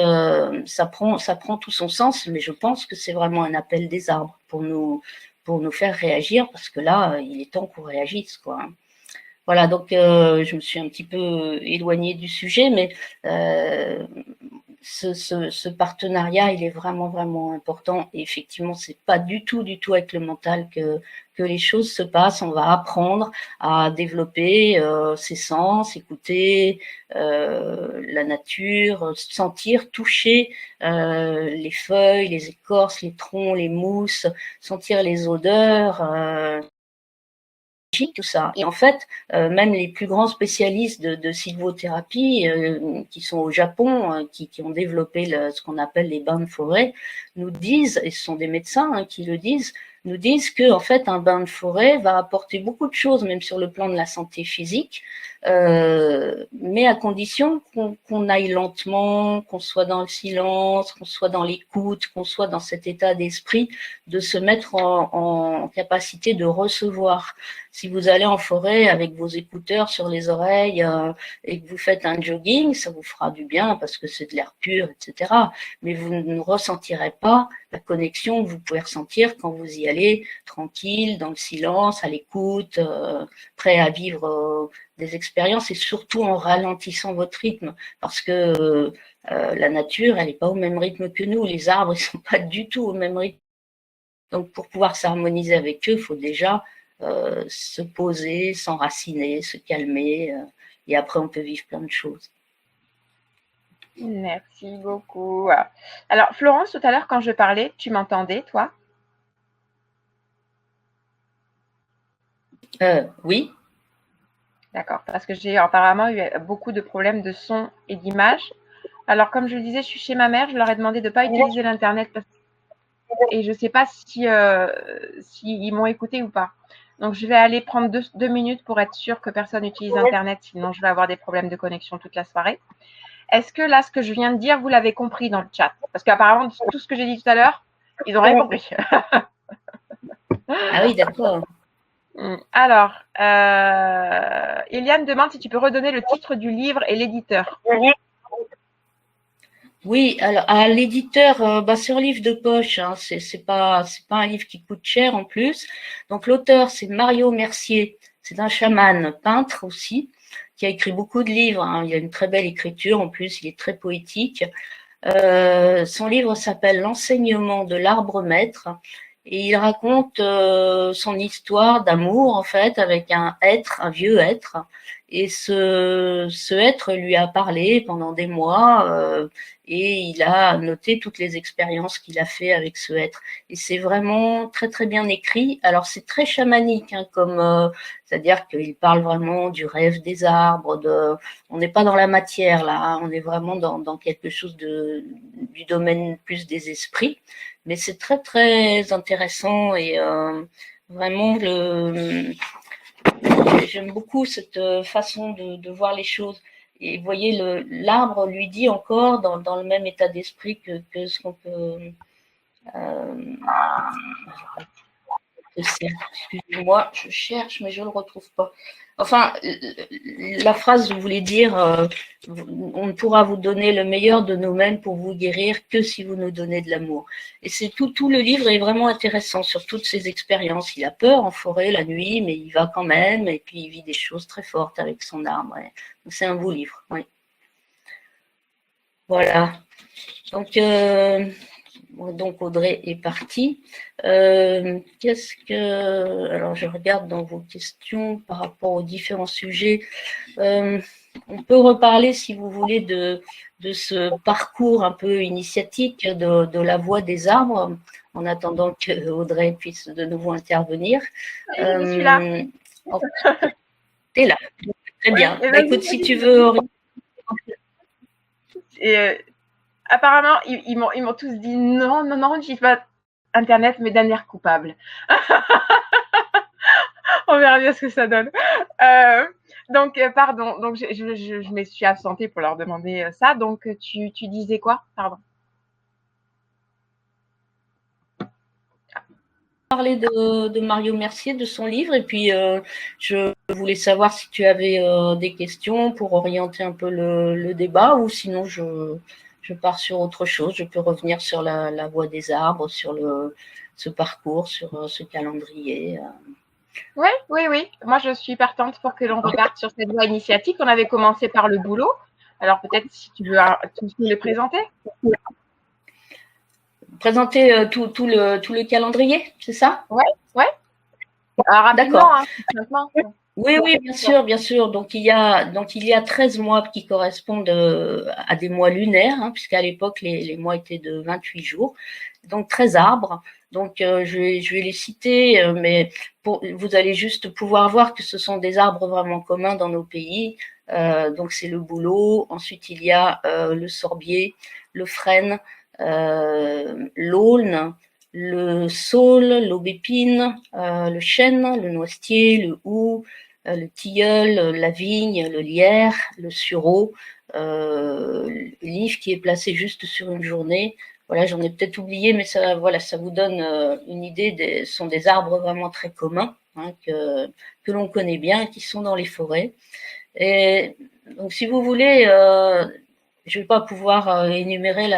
ça prend tout son sens. Mais je pense que c'est vraiment un appel des arbres pour nous faire réagir, parce que là, il est temps qu'on réagisse, quoi. Voilà, donc je me suis un petit peu éloignée du sujet, mais ce partenariat, il est vraiment, vraiment important. Et effectivement, c'est pas du tout avec le mental que les choses se passent. On va apprendre à développer ses sens, écouter la nature, sentir, toucher les feuilles, les écorces, les troncs, les mousses, sentir les odeurs. Tout ça. Et en fait, même les plus grands spécialistes de sylvothérapie qui sont au Japon, qui ont développé ce qu'on appelle les bains de forêt, nous disent, et ce sont des médecins hein, qui le disent, nous disent que en fait un bain de forêt va apporter beaucoup de choses, même sur le plan de la santé physique, mais à condition qu'on aille lentement, qu'on soit dans le silence, qu'on soit dans l'écoute, qu'on soit dans cet état d'esprit de se mettre en capacité de recevoir. Si vous allez en forêt avec vos écouteurs sur les oreilles et que vous faites un jogging, ça vous fera du bien parce que c'est de l'air pur, etc. Mais vous ne ressentirez pas la connexion que vous pouvez ressentir quand vous y allez tranquille, dans le silence, à l'écoute, prêt à vivre des expériences et surtout en ralentissant votre rythme parce que la nature, elle n'est pas au même rythme que nous. Les arbres, ils sont pas du tout au même rythme. Donc, pour pouvoir s'harmoniser avec eux, il faut déjà se poser, s'enraciner, se calmer, et après on peut vivre plein de choses. Merci beaucoup. Alors, Florence, tout à l'heure, quand je parlais, tu m'entendais, toi? Oui. D'accord, parce que j'ai apparemment eu beaucoup de problèmes de son et d'image. Alors, comme je le disais, je suis chez ma mère, je leur ai demandé de ne pas utiliser l'Internet et je ne sais pas si, ils m'ont écouté ou pas. Donc, je vais aller prendre deux minutes pour être sûre que personne n'utilise Internet, sinon je vais avoir des problèmes de connexion toute la soirée. Est-ce que là, ce que je viens de dire, vous l'avez compris dans le chat? Parce qu'apparemment, tout ce que j'ai dit tout à l'heure, ils n'ont rien compris. Ah oui, d'accord. Alors, Eliane demande si tu peux redonner le titre du livre et l'éditeur. Oui, alors à l'éditeur, c'est un livre de poche, hein, c'est pas un livre qui coûte cher en plus. Donc l'auteur c'est Mario Mercier, c'est un chaman peintre aussi qui a écrit beaucoup de livres. Hein. Il a une très belle écriture en plus, il est très poétique. Son livre s'appelle L'enseignement de l'arbre maître et il raconte son histoire d'amour en fait avec un être, un vieux être. Et ce être lui a parlé pendant des mois et il a noté toutes les expériences qu'il a fait avec ce être. Et c'est vraiment très très bien écrit. Alors c'est très chamanique hein, comme c'est-à-dire qu'il parle vraiment du rêve des arbres. On n'est pas dans la matière là, hein, on est vraiment dans quelque chose du domaine plus des esprits. Mais c'est très très intéressant et vraiment j'aime beaucoup cette façon de voir les choses. Et vous voyez, l'arbre lui dit encore dans le même état d'esprit que ce qu'on peut. Euh, Excusez-moi, je cherche, mais je ne le retrouve pas. Enfin, la phrase voulait dire on ne pourra vous donner le meilleur de nous-mêmes pour vous guérir que si vous nous donnez de l'amour. Et c'est tout le livre est vraiment intéressant sur toutes ces expériences. Il a peur en forêt la nuit, mais il va quand même, et puis il vit des choses très fortes avec son arbre. Ouais. Donc c'est un beau livre. Oui. Voilà. Donc Audrey est partie. Qu'est-ce que... Alors, je regarde dans vos questions par rapport aux différents sujets. On peut reparler, si vous voulez, de ce parcours un peu initiatique de la voie des arbres, en attendant que Audrey puisse de nouveau intervenir. Oui, je suis là. T'es là. Très bien. Ouais, bah, écoute, si tu veux... Et, apparemment, ils m'ont tous dit non, non, non, j'utilise pas Internet, mais d'un air coupable. On verra bien ce que ça donne. Donc, pardon, donc je me suis absentée pour leur demander ça. Donc, tu disais quoi? Pardon. Parler de Mario Mercier, de son livre, et puis je voulais savoir si tu avais des questions pour orienter un peu le débat, ou sinon je pars sur autre chose. Je peux revenir sur la voie des arbres, sur ce parcours, sur ce calendrier. Oui, oui, oui. Moi, je suis partante pour que l'on reparte sur cette voie initiatique. On avait commencé par le boulot. Alors, peut-être si tu veux le présenter. Présenter tout le calendrier, c'est ça? Oui, oui. Rapidement, hein, maintenant. Oui, oui, bien sûr, bien sûr. Donc il y a 13 mois qui correspondent à des mois lunaires, hein, puisqu'à l'époque les mois étaient de 28 jours. Donc 13 arbres. Donc je vais les citer, mais vous allez juste pouvoir voir que ce sont des arbres vraiment communs dans nos pays. Donc c'est le bouleau. Ensuite il y a le sorbier, le frêne, l'aulne, le saule, l'aubépine, le chêne, le noisetier, le houx, le tilleul, la vigne, le lierre, le sureau, l'if qui est placé juste sur une journée. Voilà, j'en ai peut-être oublié, mais ça, voilà, ça vous donne une idée. Ce sont des arbres vraiment très communs hein, que l'on connaît bien, qui sont dans les forêts. Et donc, si vous voulez, je ne vais pas pouvoir énumérer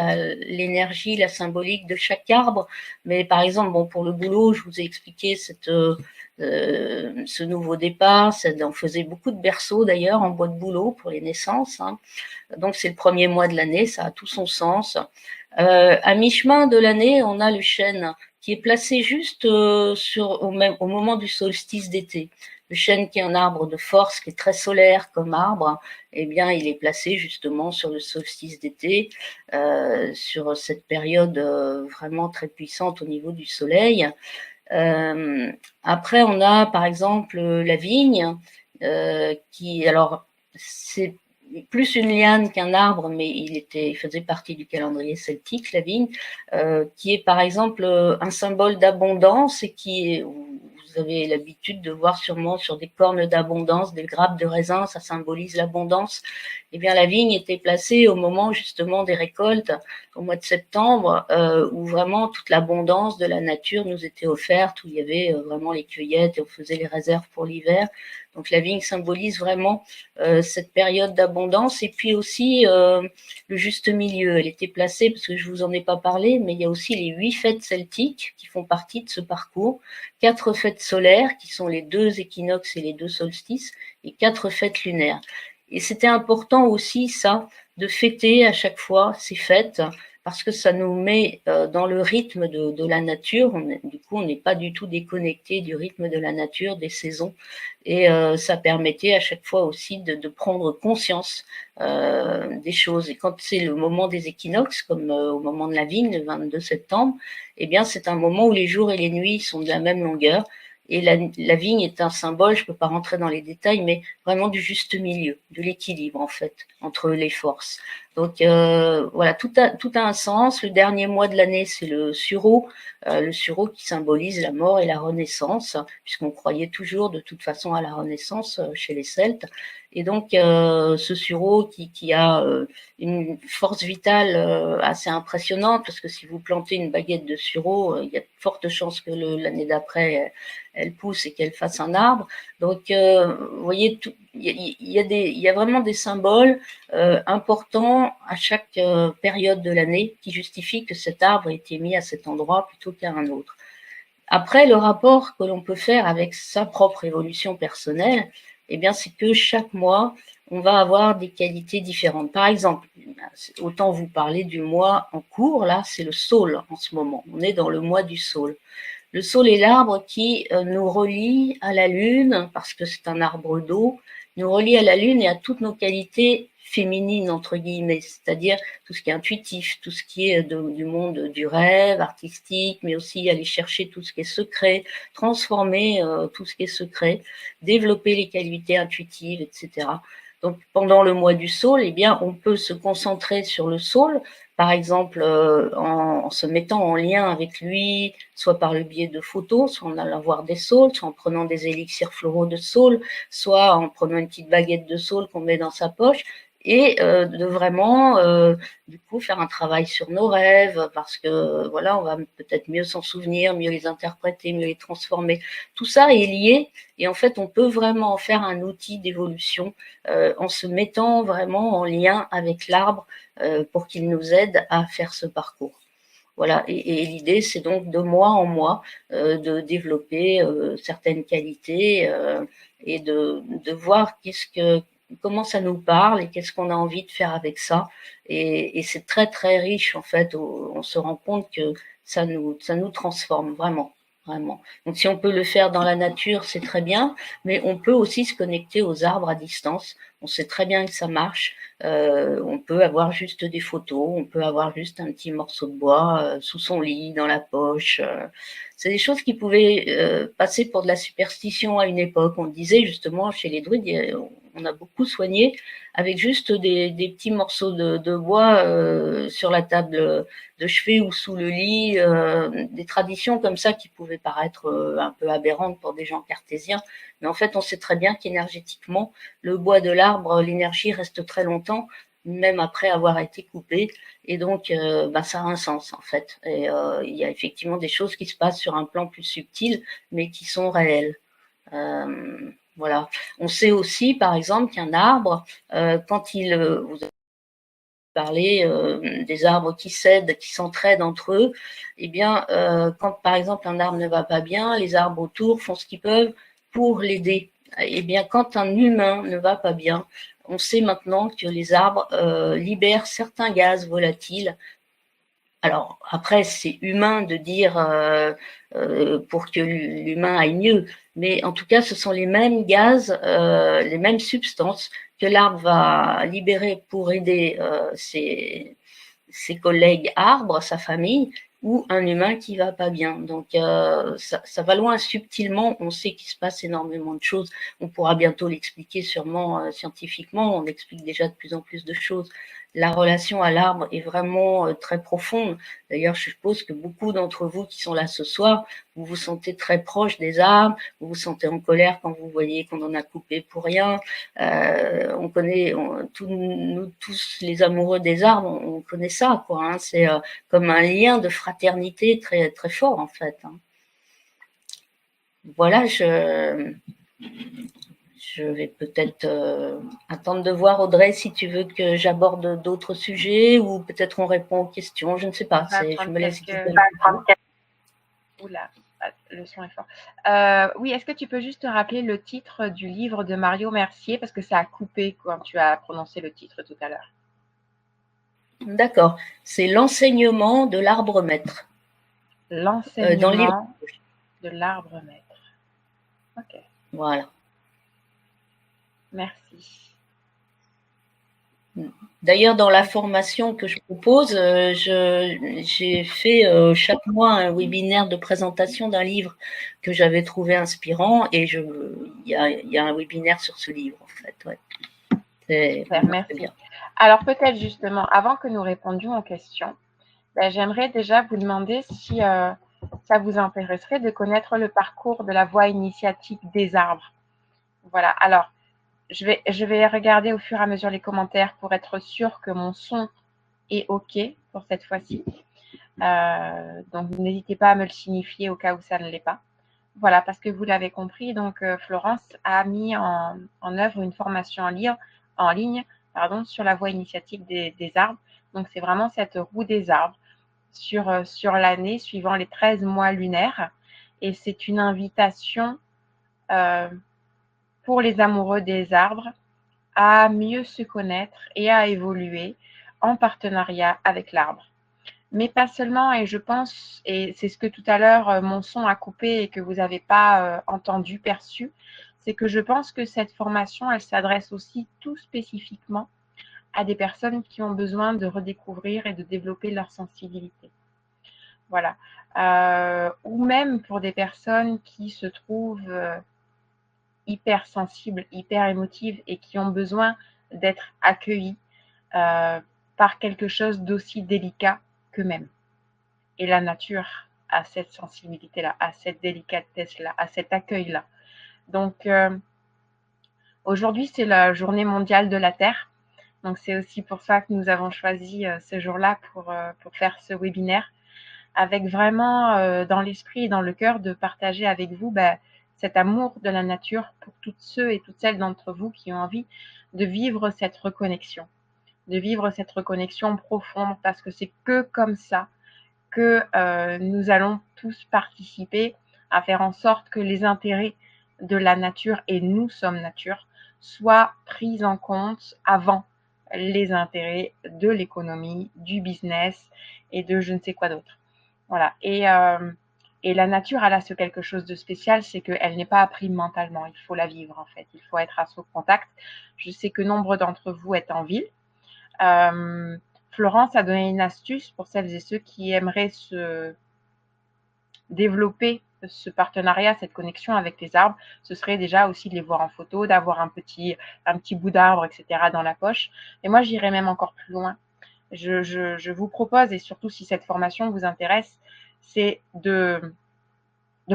l'énergie, la symbolique de chaque arbre, mais par exemple, bon, pour le boulot, je vous ai expliqué ce nouveau départ. On faisait beaucoup de berceaux d'ailleurs en bois de bouleau pour les naissances. Hein. Donc c'est le premier mois de l'année, ça a tout son sens. À mi-chemin de l'année, on a le chêne qui est placé juste au moment du solstice d'été. Le chêne qui est un arbre de force, qui est très solaire comme arbre, eh bien, il est placé justement sur le solstice d'été, sur cette période vraiment très puissante au niveau du soleil. Après, on a par exemple la vigne, alors, c'est plus une liane qu'un arbre, mais il faisait partie du calendrier celtique, la vigne, qui est par exemple un symbole d'abondance et vous avez l'habitude de voir sûrement sur des cornes d'abondance, des grappes de raisin, ça symbolise l'abondance. Eh bien, la vigne était placée au moment justement des récoltes, au mois de septembre, où vraiment toute l'abondance de la nature nous était offerte, où il y avait vraiment les cueillettes et on faisait les réserves pour l'hiver. Donc la vigne symbolise vraiment cette période d'abondance et puis aussi le juste milieu. Elle était placée, parce que je vous en ai pas parlé, mais il y a aussi les 8 fêtes celtiques qui font partie de ce parcours, 4 fêtes solaires qui sont les 2 équinoxes et les 2 solstices et 4 fêtes lunaires. Et c'était important aussi, ça, de fêter à chaque fois ces fêtes, parce que ça nous met dans le rythme de la nature. Du coup, on n'est pas du tout déconnecté du rythme de la nature, des saisons. Et ça permettait à chaque fois aussi de prendre conscience des choses. Et quand c'est le moment des équinoxes, comme au moment de la vigne, le 22 septembre, eh bien, c'est un moment où les jours et les nuits sont de la même longueur. Et la vigne est un symbole, je ne peux pas rentrer dans les détails, mais vraiment du juste milieu, de l'équilibre en fait, entre les forces. Donc voilà, tout a un sens. Le dernier mois de l'année, c'est le sureau qui symbolise la mort et la renaissance, puisqu'on croyait toujours de toute façon à la renaissance chez les Celtes. Et donc ce sureau qui a une force vitale assez impressionnante, parce que si vous plantez une baguette de sureau, il y a de fortes chances que l'année d'après elle pousse et qu'elle fasse un arbre. Donc, vous voyez, il y a vraiment des symboles importants à chaque période de l'année qui justifient que cet arbre ait été mis à cet endroit plutôt qu'à un autre. Après, le rapport que l'on peut faire avec sa propre évolution personnelle, eh bien, c'est que chaque mois, on va avoir des qualités différentes. Par exemple, autant vous parler du mois en cours, là, c'est le saule en ce moment. On est dans le mois du saule. Le saule est l'arbre qui nous relie à la lune, parce que c'est un arbre d'eau, nous relie à la lune et à toutes nos qualités féminines, entre guillemets, c'est-à-dire tout ce qui est intuitif, tout ce qui est du monde du rêve, artistique, mais aussi aller chercher tout ce qui est secret, transformer tout ce qui est secret, développer les qualités intuitives, etc. Donc pendant le mois du saule, eh bien, on peut se concentrer sur le saule, par exemple en se mettant en lien avec lui, soit par le biais de photos, soit en allant voir des saules, soit en prenant des élixirs floraux de saule, soit en prenant une petite baguette de saule qu'on met dans sa poche, et de vraiment du coup faire un travail sur nos rêves, parce que voilà, on va peut-être mieux s'en souvenir, mieux les interpréter, mieux les transformer. Tout ça est lié, et en fait on peut vraiment en faire un outil d'évolution en se mettant vraiment en lien avec l'arbre pour qu'il nous aide à faire ce parcours. Voilà, et l'idée, c'est donc de mois en mois de développer certaines qualités et de voir comment ça nous parle et qu'est-ce qu'on a envie de faire avec ça. Et c'est très très riche en fait. On se rend compte que ça nous transforme vraiment. Vraiment. Donc si on peut le faire dans la nature, c'est très bien, mais on peut aussi se connecter aux arbres à distance. On sait très bien que ça marche. On peut avoir juste des photos, on peut avoir juste un petit morceau de bois sous son lit, dans la poche. C'est des choses qui pouvaient passer pour de la superstition à une époque. On disait justement chez les druides, on a beaucoup soigné avec juste des petits morceaux de bois sur la table de chevet ou sous le lit, des traditions comme ça qui pouvaient paraître un peu aberrantes pour des gens cartésiens. Mais en fait, on sait très bien qu'énergétiquement, le bois de l'arbre, l'énergie reste très longtemps, même après avoir été coupé. Et donc, ça a un sens, en fait. Et il y a effectivement des choses qui se passent sur un plan plus subtil, mais qui sont réelles. Voilà. On sait aussi, par exemple, qu'un arbre, quand vous avez parlé des arbres qui s'aident, qui s'entraident entre eux, eh bien, quand par exemple un arbre ne va pas bien, les arbres autour font ce qu'ils peuvent pour l'aider. Eh bien, quand un humain ne va pas bien, on sait maintenant que les arbres libèrent certains gaz volatiles. Alors après, c'est humain de dire pour que l'humain aille mieux, mais en tout cas, ce sont les mêmes gaz, les mêmes substances que l'arbre va libérer pour aider ses collègues arbres, sa famille, ou un humain qui va pas bien. Donc ça va loin subtilement. On sait qu'il se passe énormément de choses. On pourra bientôt l'expliquer sûrement scientifiquement. On explique déjà de plus en plus de choses. La relation à l'arbre est vraiment très profonde. D'ailleurs, je suppose que beaucoup d'entre vous qui sont là ce soir, vous vous sentez très proche des arbres, vous vous sentez en colère quand vous voyez qu'on en a coupé pour rien. On connaît, nous tous les amoureux des arbres, on connaît ça, quoi. Hein. C'est comme un lien de fraternité très très fort en fait. Hein. Voilà, je vais peut-être attendre de voir, Audrey, si tu veux que j'aborde d'autres sujets ou peut-être on répond aux questions, je ne sais pas. Je me laisse guider. Oula. Ah, le son est fort. Oui, est-ce que tu peux juste te rappeler le titre du livre de Mario Mercier parce que ça a coupé quand tu as prononcé le titre tout à l'heure. D'accord. C'est l'enseignement de l'arbre maître. Dans le livre. L'enseignement de l'arbre maître. Ok, Voilà. merci. D'ailleurs, dans la formation que je propose, j'ai fait chaque mois un webinaire de présentation d'un livre que j'avais trouvé inspirant et il y a un webinaire sur ce livre en fait. Ouais. Super, merci. Bien. Alors peut-être justement, avant que nous répondions aux questions, j'aimerais déjà vous demander si ça vous intéresserait de connaître le parcours de la voie initiatique des arbres. Voilà, alors je vais regarder au fur et à mesure les commentaires pour être sûr que mon son est OK pour cette fois-ci. Donc n'hésitez pas à me le signifier au cas où ça ne l'est pas. Voilà, parce que vous l'avez compris, donc Florence a mis en œuvre une formation en ligne sur la voie initiatique des arbres. Donc c'est vraiment cette roue des arbres sur l'année suivant les 13 mois lunaires. Et c'est une invitation pour les amoureux des arbres à mieux se connaître et à évoluer en partenariat avec l'arbre. Mais pas seulement, et je pense, et c'est ce que tout à l'heure mon son a coupé et que vous n'avez pas entendu, perçu, c'est que je pense que cette formation, elle s'adresse aussi tout spécifiquement à des personnes qui ont besoin de redécouvrir et de développer leur sensibilité. Voilà. Ou même pour des personnes qui se trouvent hyper sensibles, hyper émotives et qui ont besoin d'être accueillies par quelque chose d'aussi délicat qu'eux-mêmes. Et la nature a cette sensibilité-là, a cette délicatesse-là, a cet accueil-là. Donc, aujourd'hui, c'est la journée mondiale de la Terre. Donc, c'est aussi pour ça que nous avons choisi ce jour-là pour faire ce webinaire, avec vraiment dans l'esprit et dans le cœur de partager avec vous cet amour de la nature pour toutes ceux et toutes celles d'entre vous qui ont envie de vivre cette reconnexion profonde, parce que c'est que comme ça que nous allons tous participer à faire en sorte que les intérêts de la nature, et nous sommes nature, soient pris en compte avant les intérêts de l'économie, du business et de je ne sais quoi d'autre. Voilà. Et la nature, elle a ce quelque chose de spécial, c'est qu'elle n'est pas apprise mentalement. Il faut la vivre, en fait. Il faut être à son contact. Je sais que nombre d'entre vous êtes en ville. Florence a donné une astuce pour celles et ceux qui aimeraient se développer ce partenariat, cette connexion avec les arbres. Ce serait déjà aussi de les voir en photo, d'avoir un petit bout d'arbre, etc. dans la poche. Et moi, j'irais même encore plus loin. Je vous propose, et surtout si cette formation vous intéresse, c'est de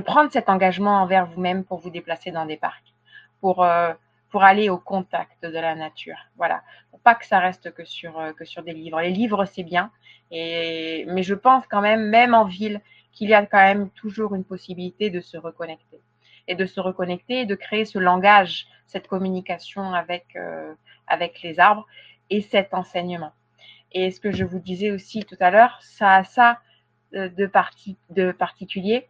prendre cet engagement envers vous-même pour vous déplacer dans des parcs, pour aller au contact de la nature. Voilà, pour pas que ça reste que sur des livres. Les livres, c'est bien, mais je pense quand même en ville, qu'il y a quand même toujours une possibilité de se reconnecter. Et de se reconnecter et de créer ce langage, cette communication avec les arbres et cet enseignement. Et ce que je vous disais aussi tout à l'heure, ça a ça de particulier,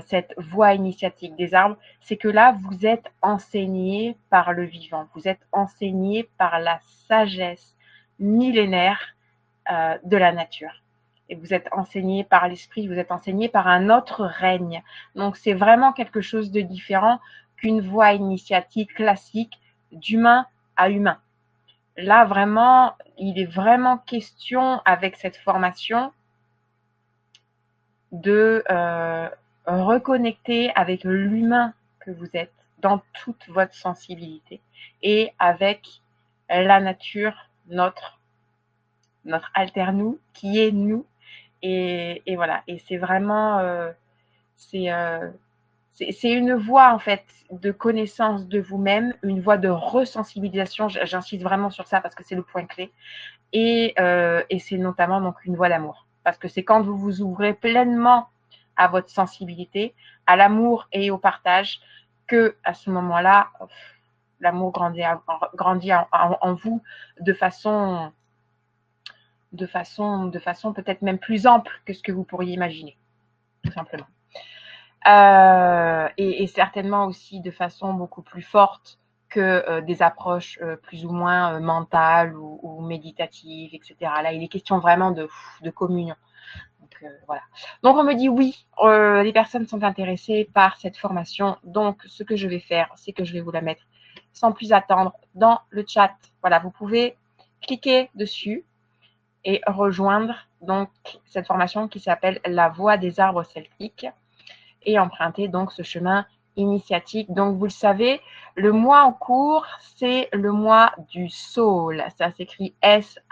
cette voie initiatique des arbres, c'est que là, vous êtes enseigné par le vivant, vous êtes enseigné par la sagesse millénaire de la nature. Et vous êtes enseigné par l'esprit, vous êtes enseigné par un autre règne. Donc, c'est vraiment quelque chose de différent qu'une voie initiatique classique d'humain à humain. Là, vraiment, il est vraiment question avec cette formation de reconnecter avec l'humain que vous êtes dans toute votre sensibilité et avec la nature, notre alter-nous, qui est nous. Et voilà, et c'est vraiment, c'est une voie en fait de connaissance de vous-même, une voie de resensibilisation, j'insiste vraiment sur ça parce que c'est le point clé, et c'est notamment donc une voie d'amour. Parce que c'est quand vous vous ouvrez pleinement à votre sensibilité, à l'amour et au partage, que à ce moment-là, l'amour grandit en vous de façon peut-être même plus ample que ce que vous pourriez imaginer, tout simplement. et certainement aussi de façon beaucoup plus forte que des approches plus ou moins mentales ou méditatives, etc. Là, il est question vraiment de communion. Donc, voilà. Donc, on me dit oui, les personnes sont intéressées par cette formation. Donc, ce que je vais faire, c'est que je vais vous la mettre sans plus attendre dans le chat. Voilà, vous pouvez cliquer dessus et rejoindre donc cette formation qui s'appelle La Voix des arbres celtiques et emprunter donc ce chemin initiatique. Donc, vous le savez, le mois en cours, c'est le mois du Saule. Ça s'écrit S-A-U-L-E.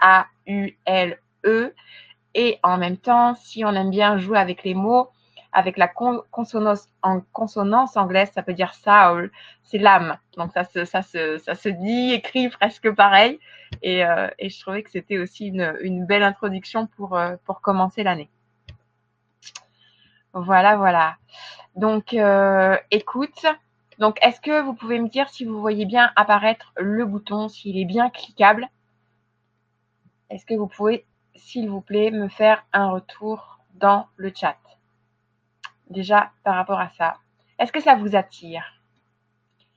Et en même temps, si on aime bien jouer avec les mots, avec la consonance anglaise, ça peut dire soul, c'est l'âme. Donc ça se dit, écrit presque pareil. Et je trouvais que c'était aussi une belle introduction pour commencer l'année. Voilà, voilà. Donc, écoute. Donc, est-ce que vous pouvez me dire si vous voyez bien apparaître le bouton, s'il est bien cliquable? Est-ce que vous pouvez, s'il vous plaît, me faire un retour dans le chat? Déjà, par rapport à ça, est-ce que ça vous attire?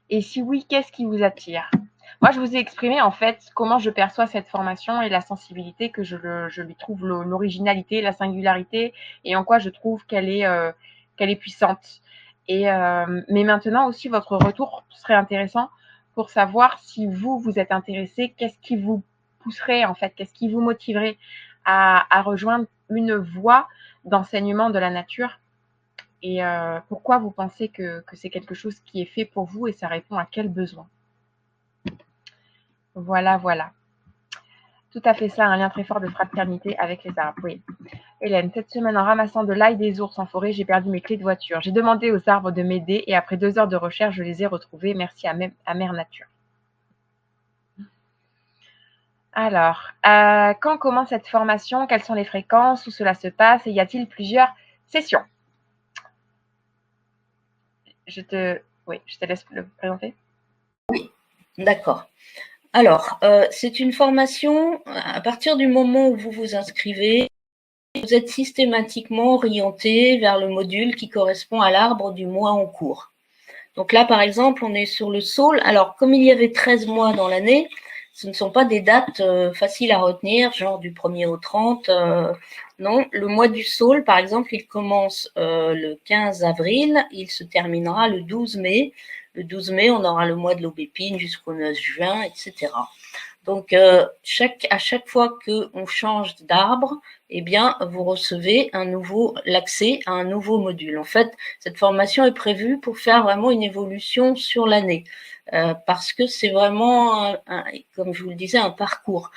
Et si oui, qu'est-ce qui vous attire? Moi, je vous ai exprimé en fait comment je perçois cette formation et la sensibilité que je lui trouve, l'originalité, la singularité, et en quoi je trouve qu'elle est puissante. Mais maintenant aussi, votre retour serait intéressant pour savoir si vous êtes intéressé, qu'est-ce qui vous pousserait en fait, qu'est-ce qui vous motiverait à rejoindre une voie d'enseignement de la nature et pourquoi vous pensez que c'est quelque chose qui est fait pour vous et ça répond à quel besoin. Voilà, voilà. Tout à fait ça, un lien très fort de fraternité avec les arbres, oui. Hélène, cette semaine, en ramassant de l'ail des ours en forêt, j'ai perdu mes clés de voiture. J'ai demandé aux arbres de m'aider et après 2 heures de recherche, je les ai retrouvés. Merci à Mère Nature. Alors, quand commence cette formation? Quelles sont les fréquences? Où cela se passe? Et y a-t-il plusieurs sessions? Je te laisse le présenter. Oui, d'accord. Alors, c'est une formation, à partir du moment où vous vous inscrivez, vous êtes systématiquement orienté vers le module qui correspond à l'arbre du mois en cours. Donc là, par exemple, on est sur le Saule. Alors, comme il y avait 13 mois dans l'année, ce ne sont pas des dates faciles à retenir, genre du 1er au 30. Non, le mois du Saule, par exemple, il commence le 15 avril, il se terminera le 12 mai. Le 12 mai, on aura le mois de l'aubépine jusqu'au 9 juin, etc. Donc, à chaque fois qu'on change d'arbre, eh bien, vous recevez l'accès à un nouveau module. En fait, cette formation est prévue pour faire vraiment une évolution sur l'année, parce que c'est vraiment, comme je vous le disais, un parcours.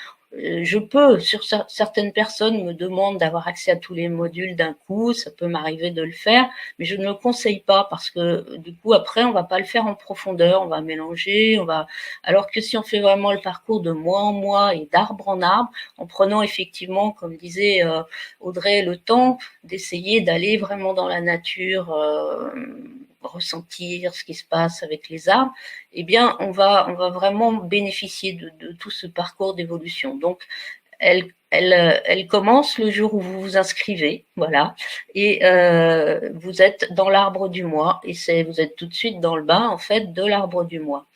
Certaines personnes me demandent d'avoir accès à tous les modules d'un coup, ça peut m'arriver de le faire, mais je ne le conseille pas parce que du coup après on va pas le faire en profondeur, on va mélanger, alors que si on fait vraiment le parcours de mois en mois et d'arbre en arbre, en prenant effectivement, comme disait Audrey, le temps d'essayer d'aller vraiment dans la nature, ressentir ce qui se passe avec les arbres, eh bien, on va vraiment bénéficier de tout ce parcours d'évolution. Donc, elle commence le jour où vous vous inscrivez, voilà, et vous êtes dans l'arbre du mois, et vous êtes tout de suite dans le bas, en fait, de l'arbre du mois.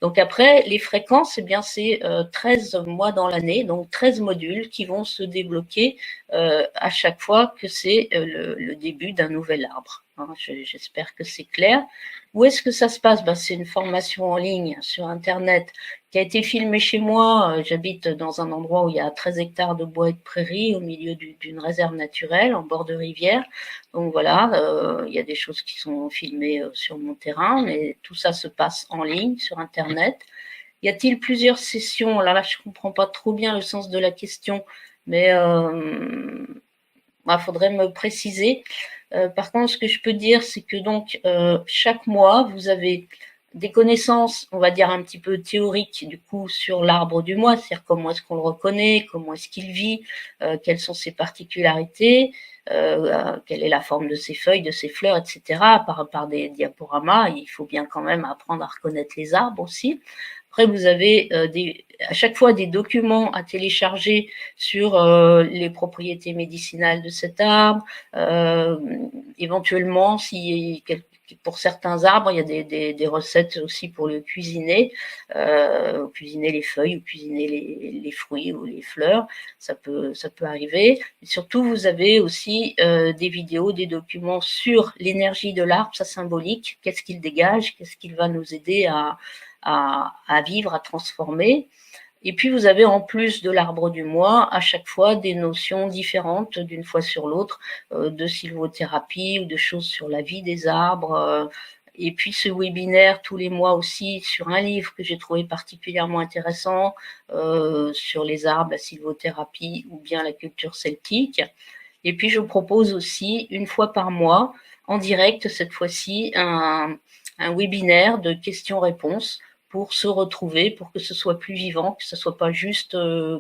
Donc après, les fréquences, eh bien, c'est 13 mois dans l'année, donc 13 modules qui vont se débloquer à chaque fois que c'est le début d'un nouvel arbre. Hein, j'espère que c'est clair. Où est-ce que ça se passe? C'est une formation en ligne sur Internet qui a été filmée chez moi. J'habite dans un endroit où il y a 13 hectares de bois et de prairies au milieu d'une réserve naturelle en bord de rivière. Donc voilà, il y a des choses qui sont filmées sur mon terrain, mais tout ça se passe en ligne sur Internet. Y a-t-il plusieurs sessions? Alors là, je comprends pas trop bien le sens de la question, mais faudrait me préciser. Par contre, ce que je peux dire, c'est que donc chaque mois, vous avez des connaissances, on va dire un petit peu théoriques du coup sur l'arbre du mois, c'est-à-dire comment est-ce qu'on le reconnaît, comment est-ce qu'il vit, quelles sont ses particularités, quelle est la forme de ses feuilles, de ses fleurs, etc. Par des diaporamas, il faut bien quand même apprendre à reconnaître les arbres aussi. Après, vous avez à chaque fois des documents à télécharger sur les propriétés médicinales de cet arbre. Éventuellement, si pour certains arbres, il y a des recettes aussi pour le cuisiner, cuisiner les feuilles ou cuisiner les fruits ou les fleurs, ça peut arriver. Et surtout, vous avez aussi des vidéos, des documents sur l'énergie de l'arbre, sa symbolique, qu'est-ce qu'il dégage, qu'est-ce qu'il va nous aider à vivre, à transformer. Et puis, vous avez en plus de l'arbre du mois, à chaque fois, des notions différentes d'une fois sur l'autre, de sylvothérapie ou de choses sur la vie des arbres. Et puis, ce webinaire tous les mois aussi sur un livre que j'ai trouvé particulièrement intéressant, sur les arbres, la sylvothérapie ou bien la culture celtique. Et puis, je propose aussi, une fois par mois, en direct cette fois-ci, un webinaire de questions-réponses pour se retrouver, pour que ce soit plus vivant, que ce soit pas juste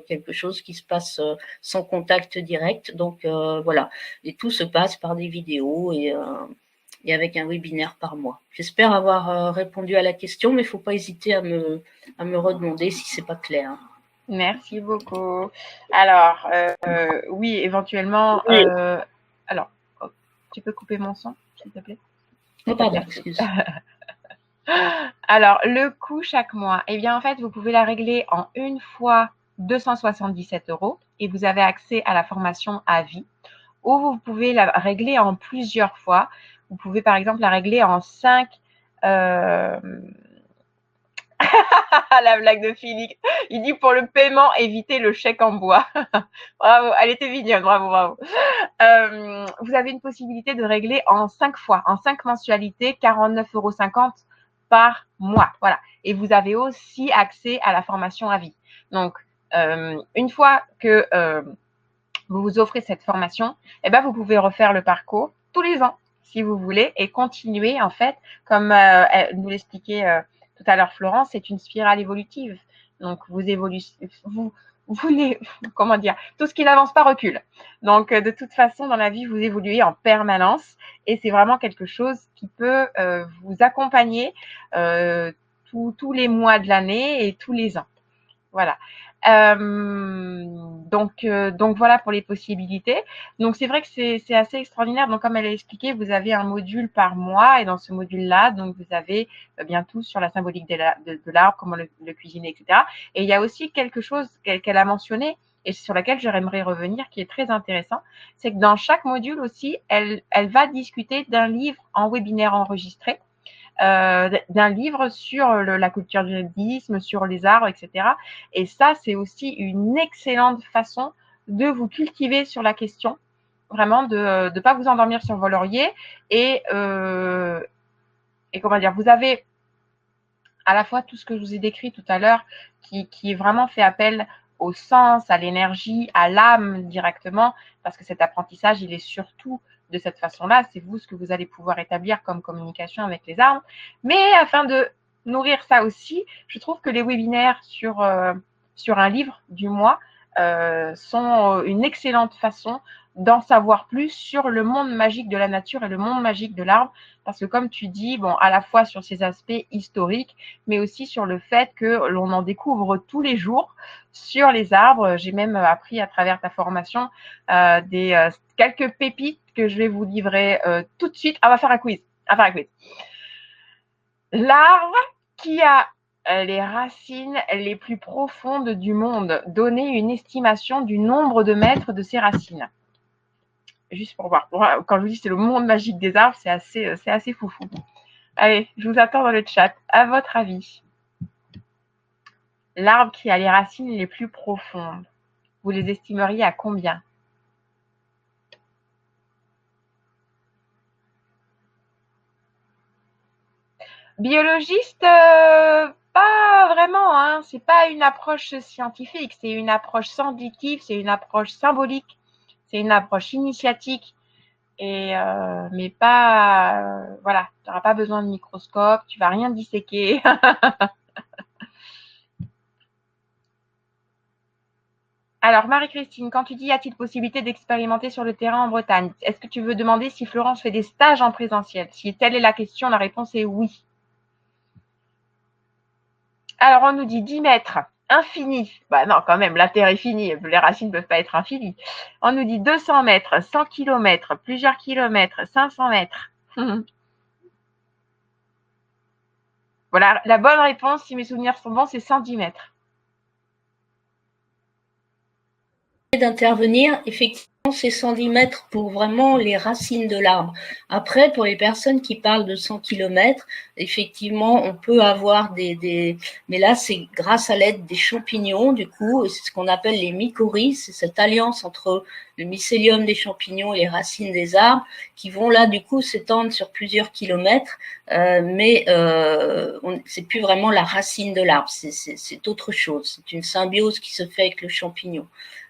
quelque chose qui se passe sans contact direct. Donc voilà, et tout se passe par des vidéos et avec un webinaire par mois. J'espère avoir répondu à la question, mais il ne faut pas hésiter à me redemander si c'est pas clair. Merci beaucoup. Alors, oui, éventuellement. Oui. Alors, tu peux couper mon son, s'il te plaît? Oh, pardon, excuse. Alors, le coût chaque mois, eh bien, en fait, vous pouvez la régler en une fois 277 € et vous avez accès à la formation à vie. Ou vous pouvez la régler en plusieurs fois. Vous pouvez, par exemple, la régler en 5. La blague de Félix. Il dit pour le paiement, évitez le chèque en bois. Bravo, elle était mignonne, bravo, bravo. Vous avez une possibilité de régler en 5 fois, en 5 mensualités, 49,50 € par mois. Voilà. Et vous avez aussi accès à la formation à vie. Donc, une fois que vous vous offrez cette formation, eh ben, vous pouvez refaire le parcours tous les ans, si vous voulez, et continuer, en fait, comme nous l'expliquait tout à l'heure Florence, c'est une spirale évolutive. Donc, vous évoluez, comment dire, tout ce qui n'avance pas recule. Donc, de toute façon, dans la vie, vous évoluez en permanence et c'est vraiment quelque chose qui peut vous accompagner tous les mois de l'année et tous les ans. Voilà. Donc voilà pour les possibilités. Donc c'est vrai que c'est assez extraordinaire. Donc comme elle a expliqué, vous avez un module par mois et dans ce module-là, donc vous avez bien tout sur la symbolique de l'arbre, comment le cuisiner, etc. Et il y a aussi quelque chose qu'elle a mentionné et sur laquelle j'aimerais revenir, qui est très intéressant, c'est que dans chaque module aussi, elle va discuter d'un livre en webinaire enregistré. D'un livre sur la culture du nudisme, sur les arbres, etc. Et ça, c'est aussi une excellente façon de vous cultiver sur la question, vraiment de ne pas vous endormir sur vos lauriers. Et comment dire, vous avez à la fois tout ce que je vous ai décrit tout à l'heure, qui est vraiment fait appel au sens, à l'énergie, à l'âme directement, parce que cet apprentissage, il est surtout de cette façon-là. C'est vous ce que vous allez pouvoir établir comme communication avec les arbres. Mais afin de nourrir ça aussi, je trouve que les webinaires sur un livre du mois sont une excellente façon d'en savoir plus sur le monde magique de la nature et le monde magique de l'arbre. Parce que comme tu dis, bon, à la fois sur ces aspects historiques, mais aussi sur le fait que l'on en découvre tous les jours sur les arbres. J'ai même appris à travers ta formation quelques pépites que je vais vous livrer tout de suite. On va faire un quiz. L'arbre qui a les racines les plus profondes du monde, donnez une estimation du nombre de mètres de ces racines. Juste pour voir. Quand je vous dis c'est le monde magique des arbres, c'est assez foufou. Allez, je vous attends dans le chat. À votre avis, l'arbre qui a les racines les plus profondes, vous les estimeriez à combien? Biologiste, pas vraiment, hein. C'est pas une approche scientifique, c'est une approche sensitive, c'est une approche symbolique, c'est une approche initiatique. Mais pas, voilà, tu n'auras pas besoin de microscope, tu vas rien disséquer. Alors, Marie-Christine, quand tu dis y a-t-il possibilité d'expérimenter sur le terrain en Bretagne, est-ce que tu veux demander si Florence fait des stages en présentiel? Si telle est la question, la réponse est oui. Alors, on nous dit 10 mètres, infini. Bah non, quand même, la Terre est finie, les racines ne peuvent pas être infinies. On nous dit 200 mètres, 100 kilomètres, plusieurs kilomètres, 500 mètres. Voilà, la bonne réponse, si mes souvenirs sont bons, c'est 110 mètres. D'intervenir, effectivement, c'est 110 mètres pour vraiment les racines de l'arbre. Après, pour les personnes qui parlent de 100 km, effectivement, on peut avoir mais là, c'est grâce à l'aide des champignons, du coup, c'est ce qu'on appelle les mycorhizes, c'est cette alliance entre le mycélium des champignons et les racines des arbres qui vont là, du coup, s'étendre sur plusieurs kilomètres, mais c'est plus vraiment la racine de l'arbre, c'est autre chose. C'est une symbiose qui se fait avec le champignon.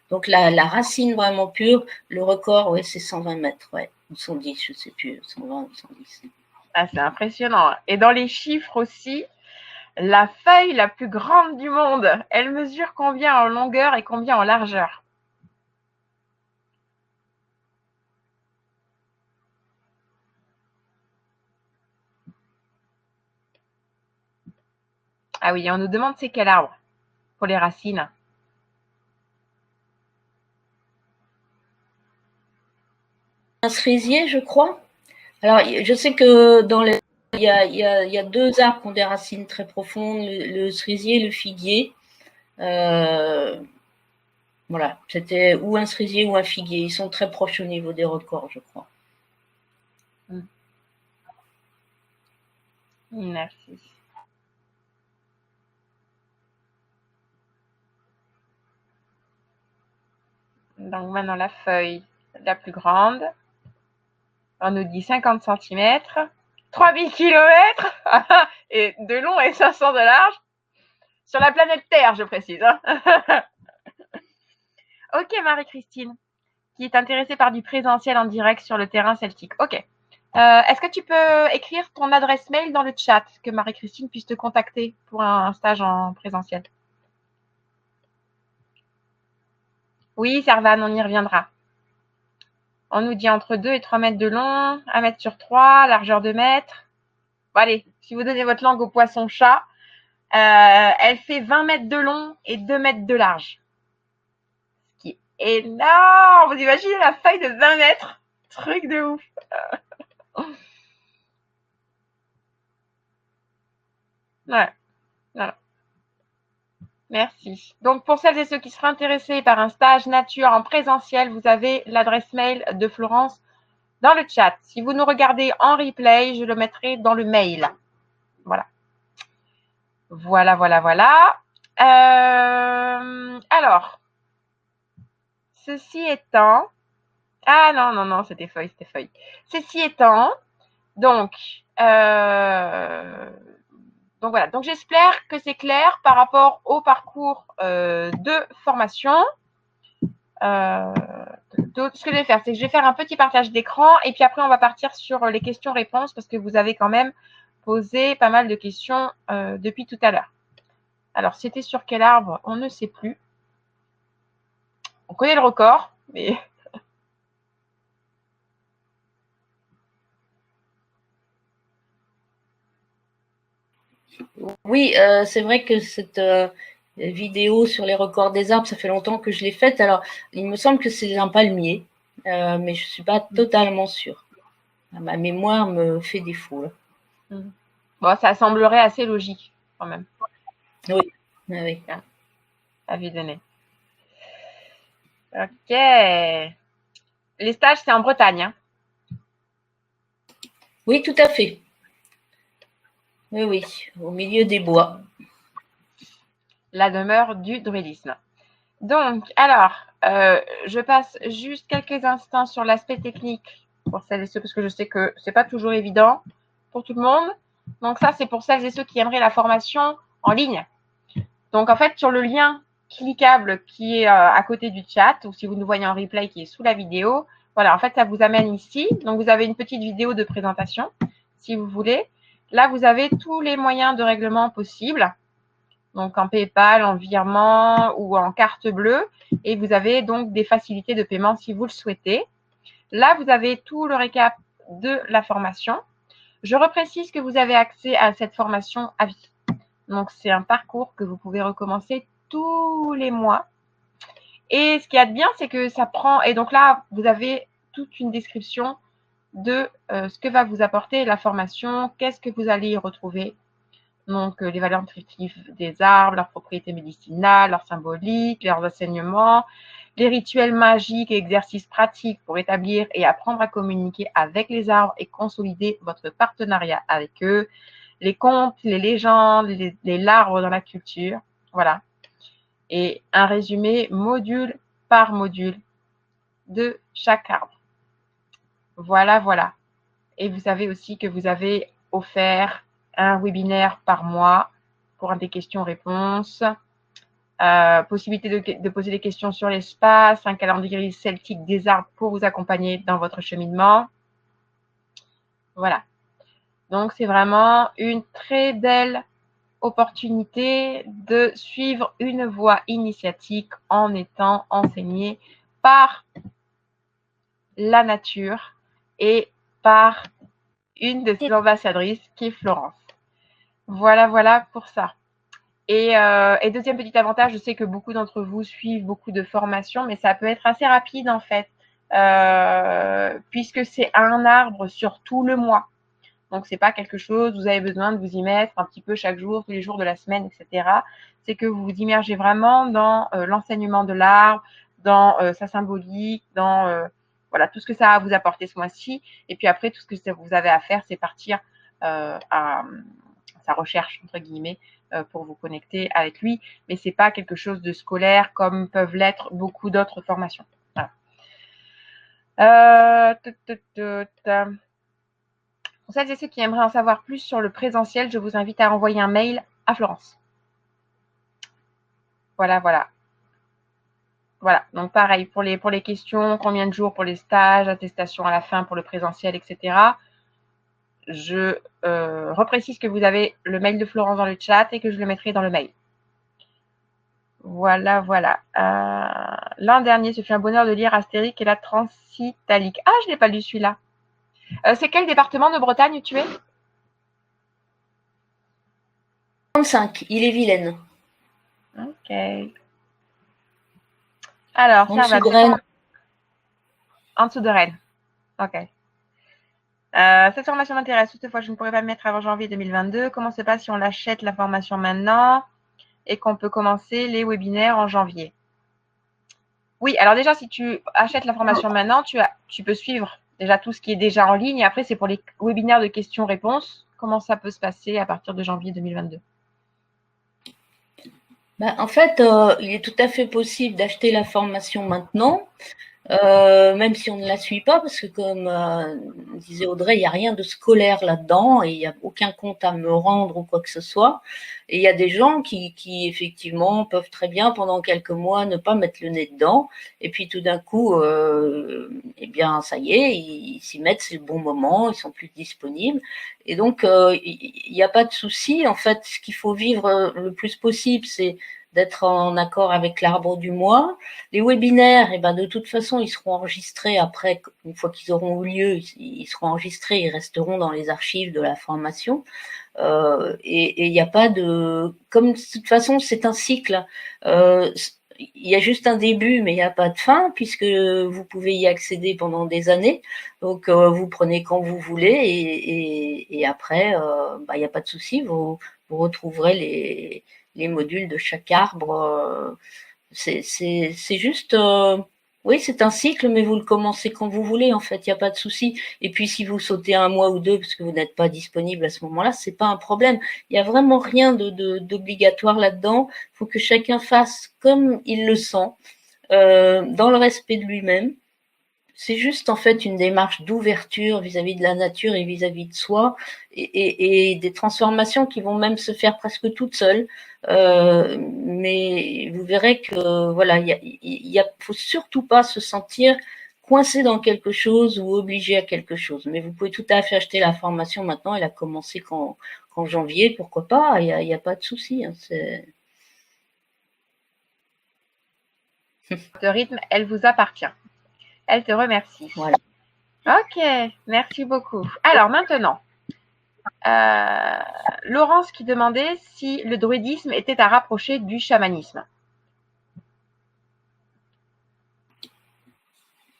Donc la racine vraiment pure, le record, ouais, c'est 120 mètres, ouais, ou 110, je ne sais plus, 120 ou 110. Ah, c'est impressionnant. Et dans les chiffres aussi, la feuille la plus grande du monde, elle mesure combien en longueur et combien en largeur? Ah oui, on nous demande c'est quel arbre pour les racines. Un cerisier, je crois. Alors, je sais que il y a deux arbres qui ont des racines très profondes, le cerisier et le figuier. Voilà, c'était ou un cerisier ou un figuier. Ils sont très proches au niveau des records, je crois. Merci. Donc maintenant la feuille la plus grande. On nous dit 50 cm, 3000 km et de long et 500 de large. Sur la planète Terre, je précise. Hein. Ok, Marie-Christine, qui est intéressée par du présentiel en direct sur le terrain celtique. Ok. Est-ce que tu peux écrire ton adresse mail dans le chat, que Marie-Christine puisse te contacter pour un stage en présentiel? Oui, Servan, on y reviendra. On nous dit entre 2 et 3 mètres de long, 1 mètre sur 3, largeur de mètre. Bon, allez, si vous donnez votre langue au poisson-chat, elle fait 20 mètres de long et 2 mètres de large. Ce qui est énorme. Vous imaginez la feuille de 20 mètres? Truc de ouf. Ouais, voilà. Merci. Donc, pour celles et ceux qui seraient intéressés par un stage nature en présentiel, vous avez l'adresse mail de Florence dans le chat. Si vous nous regardez en replay, je le mettrai dans le mail. Voilà. Voilà. Alors, ceci étant... Ah non, c'était feuille. Ceci étant, donc voilà. Donc j'espère que c'est clair par rapport au parcours de formation. Donc, ce que je vais faire, c'est que je vais faire un petit partage d'écran et puis après on va partir sur les questions-réponses parce que vous avez quand même posé pas mal de questions depuis tout à l'heure. Alors, c'était sur quel arbre? On ne sait plus. On connaît le record, mais... Oui, c'est vrai que cette vidéo sur les records des arbres, ça fait longtemps que je l'ai faite. Alors, il me semble que c'est un palmier, mais je ne suis pas totalement sûre. Ma mémoire me fait défaut. Là. Bon, ça semblerait assez logique, quand même. Oui. À vue de nez. Ok. Les stages, c'est en Bretagne. Hein. Oui, tout à fait. Oui, au milieu des bois. La demeure du druidisme. Donc, alors, je passe juste quelques instants sur l'aspect technique pour celles et ceux, parce que je sais que c'est pas toujours évident pour tout le monde. Donc ça, c'est pour celles et ceux qui aimeraient la formation en ligne. Donc, en fait, sur le lien cliquable qui est à côté du chat, ou si vous nous voyez en replay qui est sous la vidéo, voilà, en fait, ça vous amène ici. Donc, vous avez une petite vidéo de présentation, si vous voulez. Là, vous avez tous les moyens de règlement possibles. Donc, en PayPal, en virement ou en carte bleue. Et vous avez donc des facilités de paiement si vous le souhaitez. Là, vous avez tout le récap de la formation. Je reprécise que vous avez accès à cette formation à vie. Donc, c'est un parcours que vous pouvez recommencer tous les mois. Et ce qu'il y a de bien, c'est que ça prend… Et donc là, vous avez toute une description de ce que va vous apporter la formation, qu'est-ce que vous allez y retrouver. Donc, les valeurs nutritives des arbres, leurs propriétés médicinales, leurs symboliques, leurs enseignements, les rituels magiques et exercices pratiques pour établir et apprendre à communiquer avec les arbres et consolider votre partenariat avec eux, les contes, les légendes, les larves dans la culture. Voilà. Et un résumé module par module de chaque arbre. Voilà, voilà. Et vous savez aussi que vous avez offert un webinaire par mois pour des questions-réponses, possibilité de poser des questions sur l'espace, un calendrier celtique des arbres pour vous accompagner dans votre cheminement. Voilà. Donc, c'est vraiment une très belle opportunité de suivre une voie initiatique en étant enseigné par la nature et par une de ses ambassadrices qui est Florence. Voilà, voilà pour ça. Et deuxième petit avantage, je sais que beaucoup d'entre vous suivent beaucoup de formations, mais ça peut être assez rapide en fait, puisque c'est un arbre sur tout le mois. Donc, c'est pas quelque chose, vous avez besoin de vous y mettre un petit peu chaque jour, tous les jours de la semaine, etc. C'est que vous vous immergez vraiment dans l'enseignement de l'arbre, dans sa symbolique, dans voilà, tout ce que ça va vous apporter ce mois-ci. Et puis après, tout ce que vous avez à faire, c'est partir à sa recherche, entre guillemets, pour vous connecter avec lui. Mais c'est pas quelque chose de scolaire comme peuvent l'être beaucoup d'autres formations. Voilà. Pour celles et ceux qui aimeraient en savoir plus sur le présentiel, je vous invite à envoyer un mail à Florence. Voilà, voilà. Voilà, donc pareil, pour les questions, combien de jours pour les stages, attestation à la fin pour le présentiel, etc. Je reprécise que vous avez le mail de Florence dans le chat et que je le mettrai dans le mail. Voilà, voilà. L'an dernier, ce fut un bonheur de lire Astérix et la Transitalique. Ah, je n'ai pas lu celui-là. C'est quel département de Bretagne tu es? 35, Ille-et-Vilaine. Ok. Alors, En dessous de Rennes. En dessous de Rennes. Ok. Cette formation m'intéresse. Toutefois, je ne pourrais pas me mettre avant janvier 2022. Comment se passe si on l'achète la formation maintenant et qu'on peut commencer les webinaires en janvier? Oui, alors déjà, si tu achètes la formation maintenant, tu peux suivre déjà tout ce qui est déjà en ligne. Et après, c'est pour les webinaires de questions-réponses. Comment ça peut se passer à partir de janvier 2022? En fait, il est tout à fait possible d'acheter la formation maintenant, même si on ne la suit pas, parce que comme disait Audrey, il n'y a rien de scolaire là-dedans et il n'y a aucun compte à me rendre ou quoi que ce soit. Et il y a des gens qui effectivement peuvent très bien pendant quelques mois ne pas mettre le nez dedans, et puis tout d'un coup, eh bien ça y est, ils s'y mettent, c'est le bon moment, ils sont plus disponibles. Et donc il n'y a pas de souci. En fait, ce qu'il faut vivre le plus possible, c'est d'être en accord avec l'arbre du mois. Les webinaires, eh ben, de toute façon, ils seront enregistrés après, une fois qu'ils auront eu lieu, ils seront enregistrés, ils resteront dans les archives de la formation. Et il n'y a pas de… Comme de toute façon, c'est un cycle. Il y a juste un début, mais il n'y a pas de fin, puisque vous pouvez y accéder pendant des années. Donc, vous prenez quand vous voulez, et après, il n'y a pas de souci, vous retrouverez les modules de chaque arbre. C'est juste… oui, c'est un cycle, mais vous le commencez quand vous voulez, en fait, il n'y a pas de souci. Et puis, si vous sautez un mois ou deux parce que vous n'êtes pas disponible à ce moment-là, c'est pas un problème. Il n'y a vraiment rien d'obligatoire là-dedans. Il faut que chacun fasse comme il le sent, dans le respect de lui-même. C'est juste en fait une démarche d'ouverture vis-à-vis de la nature et vis-à-vis de soi, et des transformations qui vont même se faire presque toutes seules. Mais vous verrez que voilà, faut surtout pas se sentir coincé dans quelque chose ou obligé à quelque chose. Mais vous pouvez tout à fait acheter la formation maintenant. Elle a commencé qu'en janvier, pourquoi pas. Il y a pas de souci. Hein, Ce rythme, elle vous appartient. Elle te remercie. Voilà. Ok, merci beaucoup. Alors maintenant, Laurence qui demandait si le druidisme était à rapprocher du chamanisme.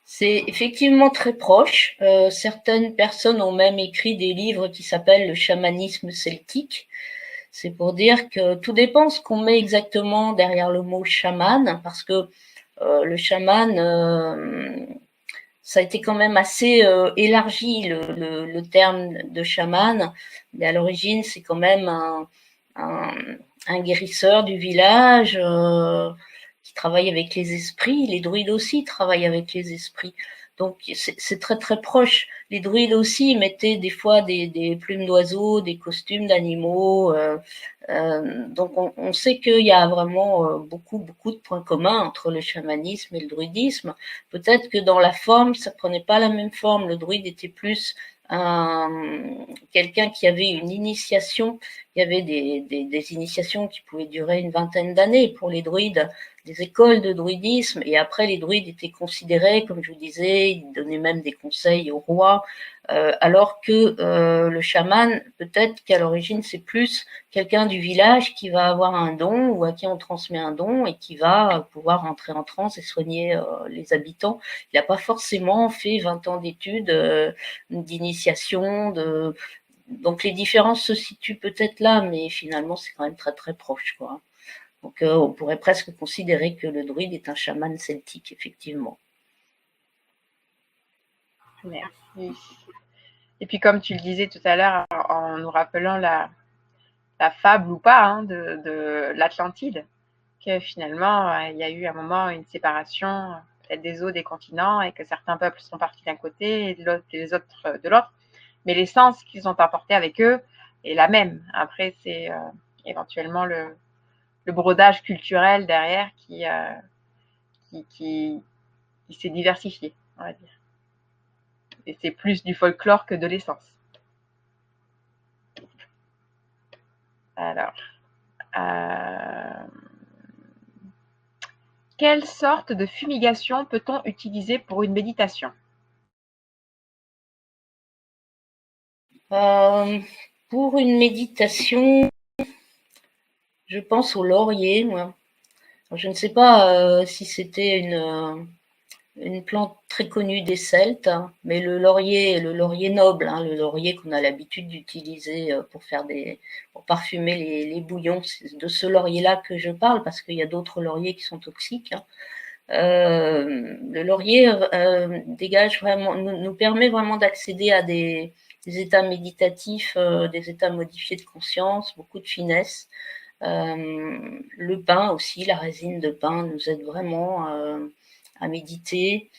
C'est effectivement très proche. Certaines personnes ont même écrit des livres qui s'appellent le chamanisme celtique. C'est pour dire que tout dépend ce qu'on met exactement derrière le mot chaman, parce que le chaman, ça a été quand même assez élargi le terme de chaman, mais à l'origine c'est quand même un, un guérisseur du village qui travaille avec les esprits. Les druides aussi travaillent avec les esprits. Donc c'est très très proche. Les druides aussi mettaient des fois des plumes d'oiseaux, des costumes d'animaux. Donc on sait qu'il y a vraiment beaucoup de points communs entre le chamanisme et le druidisme. Peut-être que dans la forme, ça prenait pas la même forme. Le druide était plus quelqu'un qui avait une initiation. Il y avait des initiations qui pouvaient durer une vingtaine d'années pour les druides, des écoles de druidisme. Et après, les druides étaient considérés, comme je vous disais, ils donnaient même des conseils au roi. Alors que le chaman, peut-être qu'à l'origine, c'est plus quelqu'un du village qui va avoir un don ou à qui on transmet un don et qui va pouvoir entrer en transe et soigner les habitants. Il n'a pas forcément fait 20 ans d'études, d'initiation, donc les différences se situent peut-être là, mais finalement c'est quand même très très proche, quoi. Donc on pourrait presque considérer que le druide est un chaman celtique, effectivement. Merci. Et puis comme tu le disais tout à l'heure en nous rappelant la fable ou pas de l'Atlantide, que finalement il y a eu à un moment une séparation peut-être des eaux des continents et que certains peuples sont partis d'un côté et les autres de l'autre, mais l'essence qu'ils ont apportée avec eux est la même. Après c'est éventuellement le brodage culturel derrière qui s'est diversifié, on va dire. Et c'est plus du folklore que de l'essence. Alors, quelle sorte de fumigation peut-on utiliser pour une méditation? Pour une méditation, je pense au laurier, moi. Je ne sais pas si c'était une plante très connue des Celtes, hein, mais le laurier noble, hein, le laurier qu'on a l'habitude d'utiliser pour parfumer les bouillons, c'est de ce laurier-là que je parle, parce qu'il y a d'autres lauriers qui sont toxiques. Hein. Le laurier dégage vraiment, nous permet vraiment d'accéder à des états méditatifs, des états modifiés de conscience, beaucoup de finesse. Le pin aussi, la résine de pin nous aide vraiment à méditer.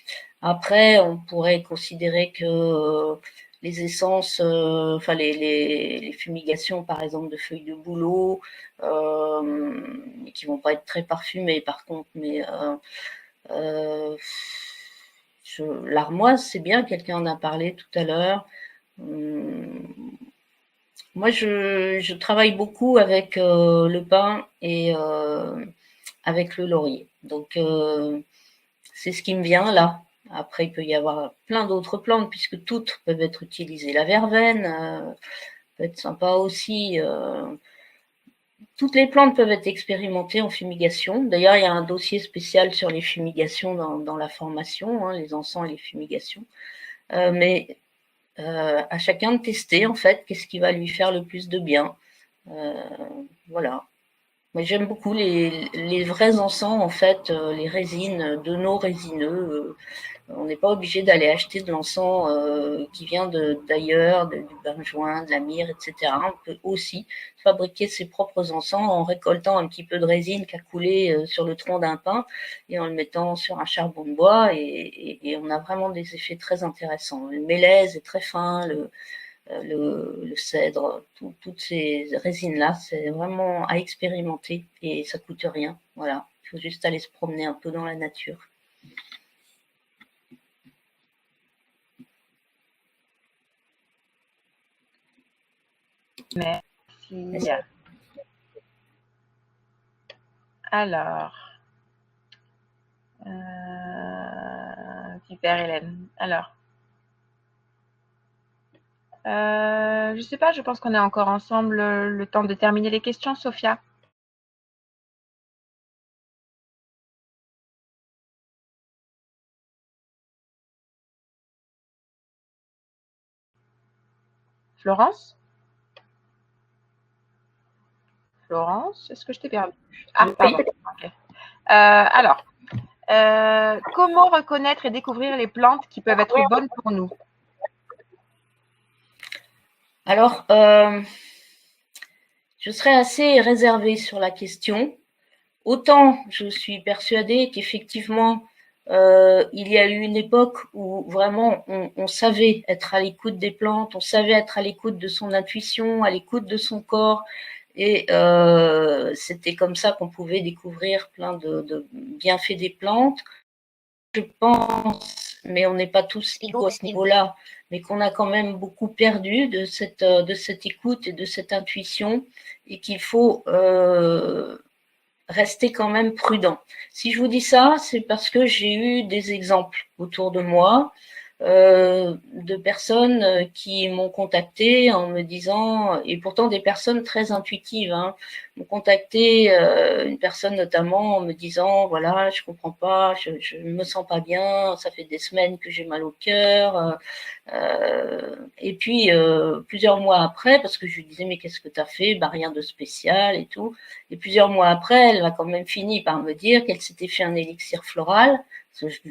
Après, on pourrait considérer que les essences, enfin les fumigations par exemple de feuilles de bouleau, qui vont pas être très parfumées par contre, mais l'armoise c'est bien, quelqu'un en a parlé tout à l'heure. Moi je travaille beaucoup avec le pin et avec le laurier. Donc c'est ce qui me vient là. Après, il peut y avoir plein d'autres plantes, puisque toutes peuvent être utilisées. La verveine peut être sympa aussi. Toutes les plantes peuvent être expérimentées en fumigation. D'ailleurs, il y a un dossier spécial sur les fumigations dans la formation, hein, les encens et les fumigations. Mais à chacun de tester, en fait, qu'est-ce qui va lui faire le plus de bien. Voilà. Moi, j'aime beaucoup les vrais encens, en fait, les résines, de nos résineux. On n'est pas obligé d'aller acheter de l'encens qui vient d'ailleurs, du benjoin, de la myrrhe, etc. On peut aussi fabriquer ses propres encens en récoltant un petit peu de résine qui a coulé sur le tronc d'un pin et en le mettant sur un charbon de bois et on a vraiment des effets très intéressants. Le mélèze est très fin, le cèdre, toutes ces résines-là, c'est vraiment à expérimenter et ça coûte rien. Voilà, il faut juste aller se promener un peu dans la nature. Merci. Alors, super Hélène. Alors, Je sais pas, je pense qu'on est encore ensemble le temps de terminer les questions, Sophia. Florence? Florence, est-ce que je t'ai perdu? Ah, pardon. Ok. Alors, comment reconnaître et découvrir les plantes qui peuvent être bonnes pour nous? Alors, je serais assez réservée sur la question. Autant je suis persuadée qu'effectivement, il y a eu une époque où vraiment on savait être à l'écoute des plantes, on savait être à l'écoute de son intuition, à l'écoute de son corps, et c'était comme ça qu'on pouvait découvrir plein de bienfaits des plantes. Je pense, mais on n'est pas tous égaux à ce niveau-là, mais qu'on a quand même beaucoup perdu de cette écoute et de cette intuition, et qu'il faut rester quand même prudent. Si je vous dis ça, c'est parce que j'ai eu des exemples autour de moi de personnes qui m'ont contacté en me disant, et pourtant des personnes très intuitives, hein, m'ont contacté, une personne notamment en me disant, voilà, je comprends pas, je me sens pas bien, ça fait des semaines que j'ai mal au cœur, et puis plusieurs mois après, parce que je lui disais mais qu'est-ce que tu as fait? Bah rien de spécial et tout. Et plusieurs mois après, elle a quand même fini par me dire qu'elle s'était fait un élixir floral.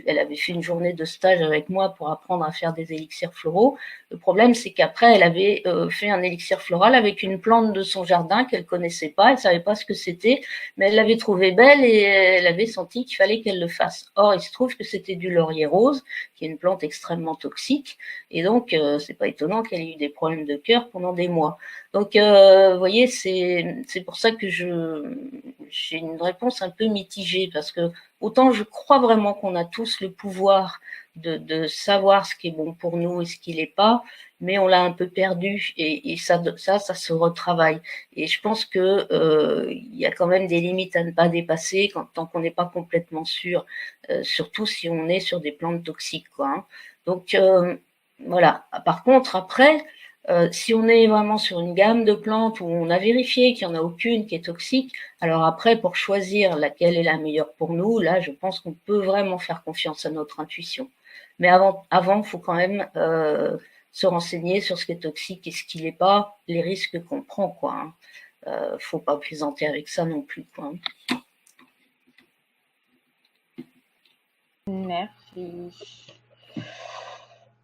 Elle avait fait une journée de stage avec moi pour apprendre à faire des élixirs floraux. Le problème, c'est qu'après, elle avait fait un élixir floral avec une plante de son jardin qu'elle connaissait pas, elle savait pas ce que c'était, mais elle l'avait trouvée belle et elle avait senti qu'il fallait qu'elle le fasse. Or, il se trouve que c'était du laurier rose, qui est une plante extrêmement toxique, et donc c'est pas étonnant qu'elle ait eu des problèmes de cœur pendant des mois. Donc, vous voyez, c'est pour ça que j'ai une réponse un peu mitigée, parce que autant je crois vraiment qu'on a tous le pouvoir de savoir ce qui est bon pour nous et ce qui l'est pas, mais on l'a un peu perdu, et ça se retravaille. Et je pense que il y a quand même des limites à ne pas dépasser tant qu'on n'est pas complètement sûr, surtout si on est sur des plantes toxiques, quoi. Hein. Donc voilà. Par contre, après, si on est vraiment sur une gamme de plantes où on a vérifié qu'il n'y en a aucune qui est toxique, alors après, pour choisir laquelle est la meilleure pour nous, là, je pense qu'on peut vraiment faire confiance à notre intuition. Mais avant, faut quand même se renseigner sur ce qui est toxique et ce qui l'est pas, les risques qu'on prend, quoi. Hein. Faut pas plaisanter avec ça non plus, quoi. Merci.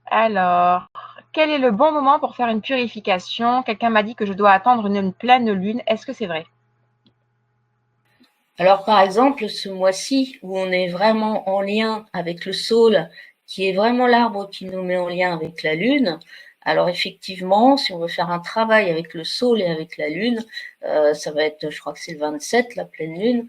Alors, quel est le bon moment pour faire une purification? Quelqu'un m'a dit que je dois attendre une pleine lune. Est-ce que c'est vrai? Alors, par exemple, ce mois-ci, où on est vraiment en lien avec le saule, qui est vraiment l'arbre qui nous met en lien avec la lune, alors effectivement, si on veut faire un travail avec le saule et avec la lune, ça va être, je crois que c'est le 27, la pleine lune,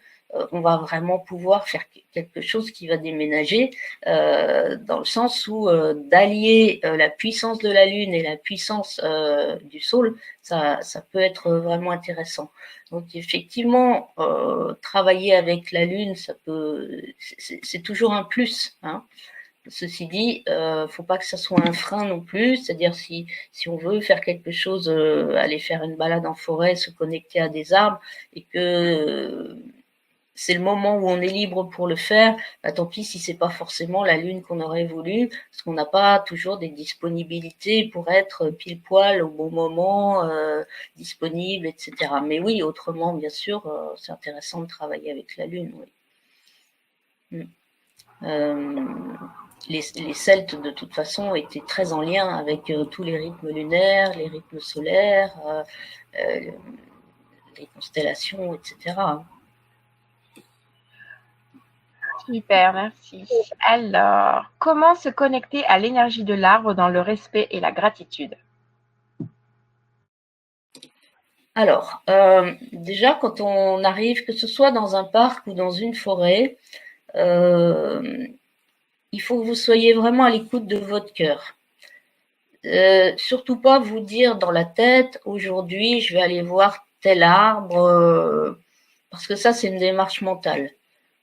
on va vraiment pouvoir faire quelque chose qui va déménager, dans le sens où d'allier la puissance de la lune et la puissance du saule, ça peut être vraiment intéressant. Donc effectivement, travailler avec la lune, ça peut, c'est toujours un plus. Hein. Ceci dit, faut pas que ça soit un frein non plus. C'est-à-dire si on veut faire quelque chose, aller faire une balade en forêt, se connecter à des arbres, et que c'est le moment où on est libre pour le faire, bah, tant pis si c'est pas forcément la lune qu'on aurait voulu, parce qu'on n'a pas toujours des disponibilités pour être pile poil au bon moment, disponible, etc. Mais oui, autrement, bien sûr, c'est intéressant de travailler avec la lune. Oui. Les Celtes, de toute façon, étaient très en lien avec tous les rythmes lunaires, les rythmes solaires, les constellations, etc. Super, merci. Alors, comment se connecter à l'énergie de l'arbre dans le respect et la gratitude? Alors, déjà, quand on arrive, que ce soit dans un parc ou dans une forêt, il faut que vous soyez vraiment à l'écoute de votre cœur. Surtout pas vous dire dans la tête, aujourd'hui, je vais aller voir tel arbre, parce que ça, c'est une démarche mentale.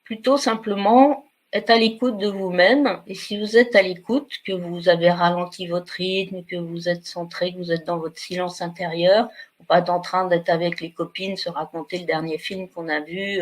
Plutôt simplement être à l'écoute de vous-même. Et si vous êtes à l'écoute, que vous avez ralenti votre rythme, que vous êtes centré, que vous êtes dans votre silence intérieur, ou pas en train d'être avec les copines, se raconter le dernier film qu'on a vu,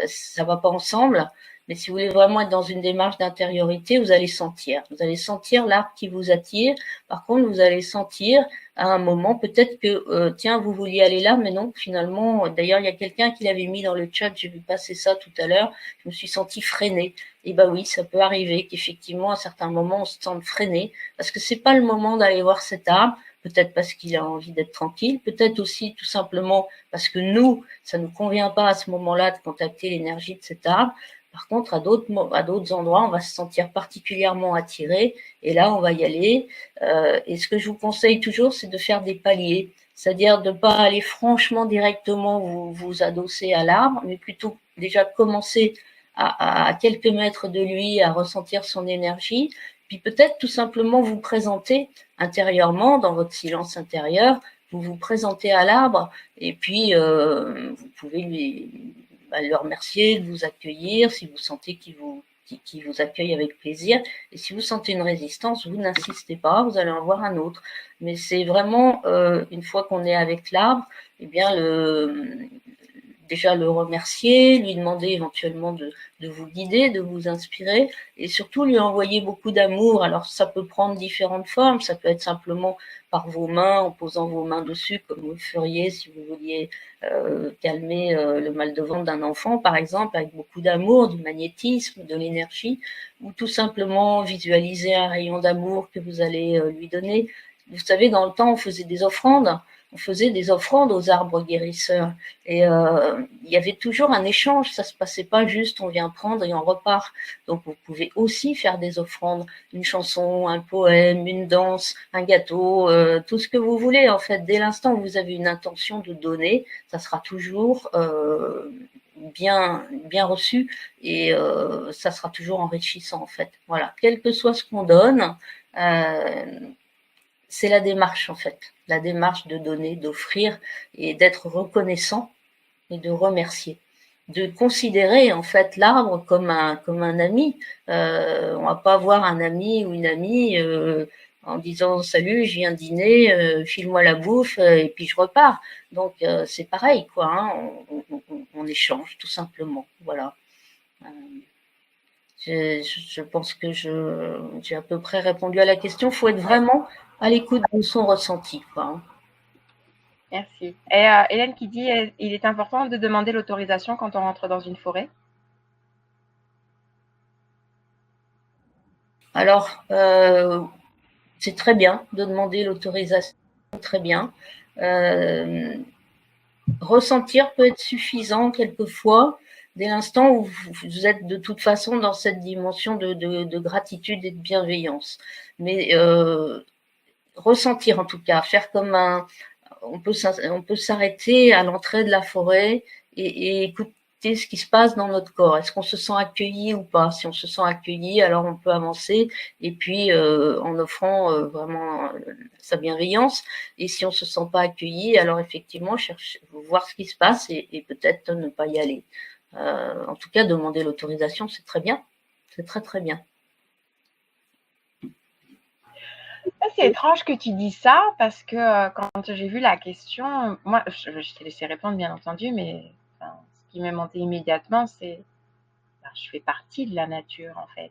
ça va pas ensemble. Mais si vous voulez vraiment être dans une démarche d'intériorité, vous allez sentir. Vous allez sentir l'arbre qui vous attire. Par contre, vous allez sentir à un moment, peut-être que, tiens, vous vouliez aller là, mais non, finalement, d'ailleurs, il y a quelqu'un qui l'avait mis dans le chat, j'ai vu passer ça tout à l'heure, je me suis sentie freinée. Et bah oui, ça peut arriver qu'effectivement, à certains moments, on se sente freiné, parce que c'est pas le moment d'aller voir cet arbre, peut-être parce qu'il a envie d'être tranquille, peut-être aussi tout simplement parce que nous, ça nous convient pas à ce moment-là de contacter l'énergie de cet arbre. Par contre, à d'autres endroits, on va se sentir particulièrement attiré, et là, on va y aller. Et ce que je vous conseille toujours, c'est de faire des paliers, c'est-à-dire de ne pas aller franchement directement vous adosser à l'arbre, mais plutôt déjà commencer à quelques mètres de lui, à ressentir son énergie, puis peut-être tout simplement vous présenter intérieurement, dans votre silence intérieur, vous vous présentez à l'arbre, et puis vous pouvez le remercier, de vous accueillir, si vous sentez qu'il vous accueille avec plaisir. Et si vous sentez une résistance, vous n'insistez pas, vous allez en voir un autre. Mais c'est vraiment, une fois qu'on est avec l'arbre, eh bien, déjà le remercier, lui demander éventuellement de vous guider, de vous inspirer, et surtout lui envoyer beaucoup d'amour. Alors ça peut prendre différentes formes, ça peut être simplement par vos mains, en posant vos mains dessus, comme vous le feriez si vous vouliez calmer le mal de ventre d'un enfant, par exemple, avec beaucoup d'amour, du magnétisme, de l'énergie, ou tout simplement visualiser un rayon d'amour que vous allez lui donner. Vous savez, dans le temps, on faisait des offrandes aux arbres guérisseurs. Et il y avait toujours un échange, ça se passait pas juste on vient prendre et on repart. Donc vous pouvez aussi faire des offrandes, une chanson, un poème, une danse, un gâteau, tout ce que vous voulez en fait. Dès l'instant où vous avez une intention de donner, ça sera toujours bien reçu, et ça sera toujours enrichissant en fait. Voilà, quel que soit ce qu'on donne, c'est la démarche en fait, la démarche de donner, d'offrir et d'être reconnaissant et de remercier, de considérer en fait l'arbre comme un ami. On va pas voir un ami ou une amie en disant salut, je viens dîner, file-moi la bouffe et puis je repars. Donc c'est pareil quoi, hein, on échange tout simplement. Voilà. Je pense que j'ai à peu près répondu à la question. Il faut être vraiment à l'écoute de son ressenti, quoi, hein. Merci. Et Hélène qui dit, il est important de demander l'autorisation quand on rentre dans une forêt. Alors, c'est très bien de demander l'autorisation, très bien. Ressentir peut être suffisant quelquefois, dès l'instant où vous êtes de toute façon dans cette dimension de gratitude et de bienveillance. Mais ressentir en tout cas, faire comme on peut s'arrêter à l'entrée de la forêt et écouter ce qui se passe dans notre corps. Est-ce qu'on se sent accueilli ou pas? Si on se sent accueilli, alors on peut avancer, et puis en offrant vraiment sa bienveillance. Et si on se sent pas accueilli, alors effectivement voir ce qui se passe, et peut-être ne pas y aller. En tout cas, demander l'autorisation, c'est très bien. C'est très très bien. C'est étrange que tu dis ça parce que quand j'ai vu la question, moi, je t'ai laissé répondre bien entendu, mais enfin, ce qui m'est monté immédiatement, c'est ben, je fais partie de la nature en fait.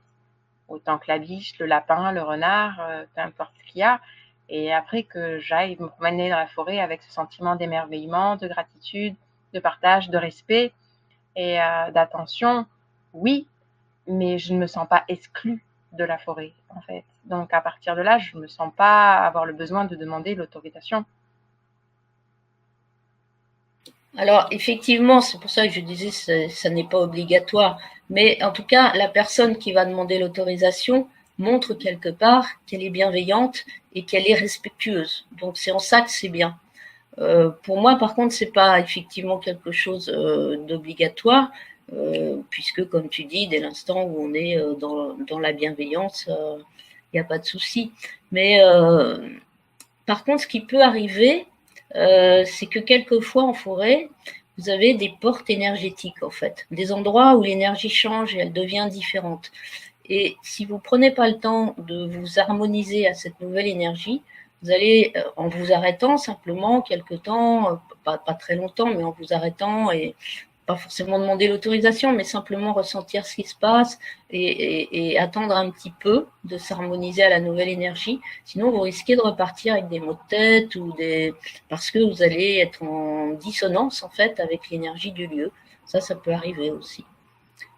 Autant que la biche, le lapin, le renard, peu importe ce qu'il y a. Et après que j'aille me promener dans la forêt avec ce sentiment d'émerveillement, de gratitude, de partage, de respect et d'attention, oui, mais je ne me sens pas exclue de la forêt, en fait. Donc, à partir de là, je ne me sens pas avoir le besoin de demander l'autorisation. Alors, effectivement, c'est pour ça que je disais ça n'est pas obligatoire. Mais en tout cas, la personne qui va demander l'autorisation montre quelque part qu'elle est bienveillante et qu'elle est respectueuse. Donc, c'est en ça que c'est bien. Pour moi, par contre, c'est pas effectivement quelque chose d'obligatoire, puisque, comme tu dis, dès l'instant où on est dans la bienveillance, il n'y a pas de souci. Mais par contre, ce qui peut arriver, c'est que quelquefois en forêt, vous avez des portes énergétiques en fait, des endroits où l'énergie change et elle devient différente. Et si vous prenez pas le temps de vous harmoniser à cette nouvelle énergie, vous allez, en vous arrêtant simplement quelque temps, pas très longtemps, mais en vous arrêtant et pas forcément demander l'autorisation, mais simplement ressentir ce qui se passe et attendre un petit peu de s'harmoniser à la nouvelle énergie. Sinon, vous risquez de repartir avec des maux de tête ou parce que vous allez être en dissonance en fait avec l'énergie du lieu. Ça peut arriver aussi.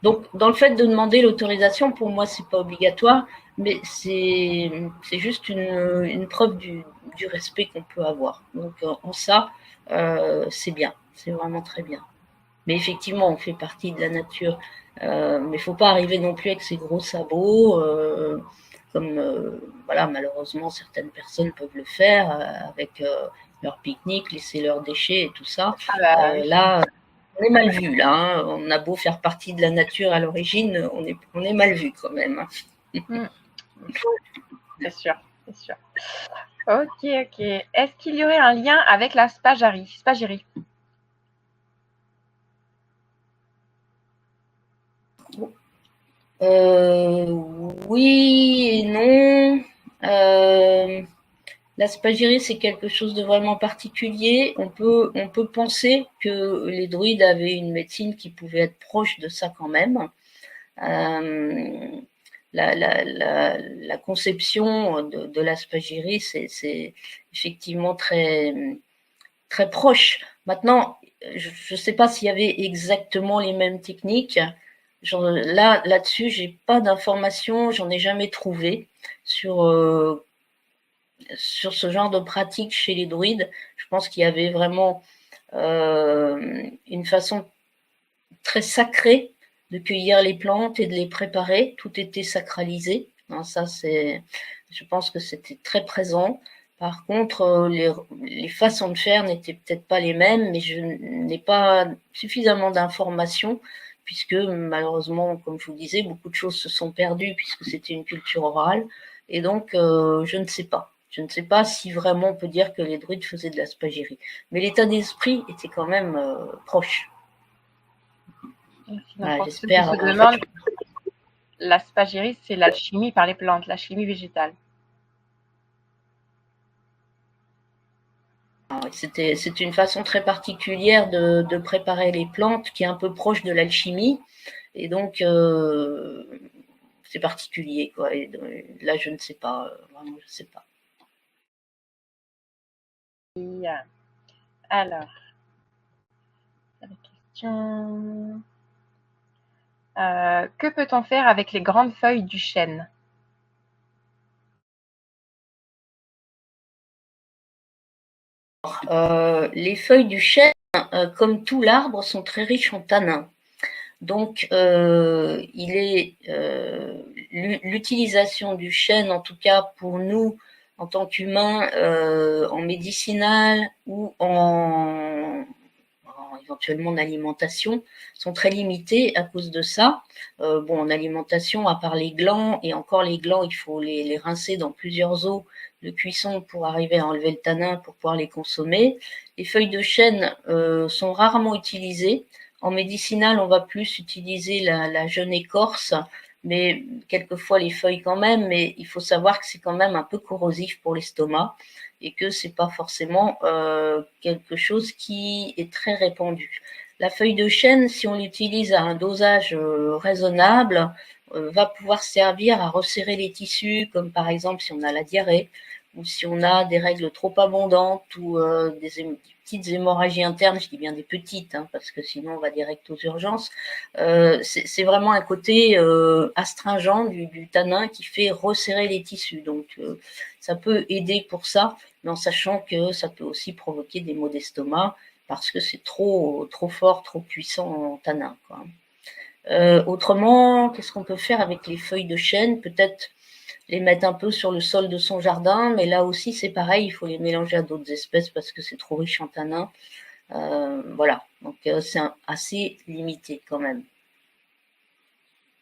Donc, dans le fait de demander l'autorisation, pour moi, c'est pas obligatoire, mais c'est juste une preuve du respect qu'on peut avoir. Donc, en ça, c'est bien, c'est vraiment très bien. Mais effectivement, on fait partie de la nature. Mais il ne faut pas arriver non plus avec ses gros sabots, comme voilà, malheureusement certaines personnes peuvent le faire avec leur pique-nique, laisser leurs déchets et tout ça. Ah bah, oui. Là, on est mal vu. Là, hein. On a beau faire partie de la nature à l'origine, on est mal vu quand même. C'est sûr, c'est sûr. Ok, ok. Est-ce qu'il y aurait un lien avec la spagyrie? Oui et non. La spagyrie, c'est quelque chose de vraiment particulier. On peut penser que les druides avaient une médecine qui pouvait être proche de ça quand même. La conception de la spagyrie, c'est effectivement très, très proche. Maintenant, je ne sais pas s'il y avait exactement les mêmes techniques. Là-dessus, j'ai pas d'informations, j'en ai jamais trouvé sur ce genre de pratique chez les druides. Je pense qu'il y avait vraiment une façon très sacrée de cueillir les plantes et de les préparer. Tout était sacralisé. Ça, je pense que c'était très présent. Par contre, les façons de faire n'étaient peut-être pas les mêmes, mais je n'ai pas suffisamment d'informations puisque malheureusement, comme je vous disais, beaucoup de choses se sont perdues puisque c'était une culture orale. Et donc, je ne sais pas. Je ne sais pas si vraiment on peut dire que les druides faisaient de la spagyrie. Mais l'état d'esprit était quand même proche. Donc, pour ceux qui J'espère. se demandent, la spagyrie, c'est l'alchimie par les plantes, la chimie végétale. C'est une façon très particulière de préparer les plantes qui est un peu proche de l'alchimie. Et donc, c'est particulier, quoi. Et là, je ne sais pas. Vraiment, je ne sais pas. Alors, la question. Que peut-on faire avec les grandes feuilles du chêne? Les feuilles du chêne, comme tout l'arbre, sont très riches en tanins. Donc, l'utilisation du chêne, en tout cas pour nous, en tant qu'humains, en médicinal ou éventuellement en alimentation, sont très limitées à cause de ça. En alimentation, à part les glands, et encore les glands, il faut les rincer dans plusieurs eaux de cuisson pour arriver à enlever le tanin pour pouvoir les consommer. Les feuilles de chêne sont rarement utilisées. En médicinal, on va plus utiliser la jeune écorce, mais quelquefois les feuilles quand même, mais il faut savoir que c'est quand même un peu corrosif pour l'estomac et que c'est pas forcément quelque chose qui est très répandu. La feuille de chêne, si on l'utilise à un dosage raisonnable, va pouvoir servir à resserrer les tissus, comme par exemple si on a la diarrhée, ou si on a des règles trop abondantes, ou des petites hémorragies internes, je dis bien des petites, hein, parce que sinon on va direct aux urgences. C'est vraiment un côté astringent du tanin qui fait resserrer les tissus. Donc ça peut aider pour ça, mais en sachant que ça peut aussi provoquer des maux d'estomac parce que c'est trop fort, trop puissant en tanin, quoi. Autrement, qu'est-ce qu'on peut faire avec les feuilles de chêne? Peut-être les mettre un peu sur le sol de son jardin, mais là aussi c'est pareil, il faut les mélanger à d'autres espèces parce que c'est trop riche en tanins. Voilà, donc c'est assez limité quand même.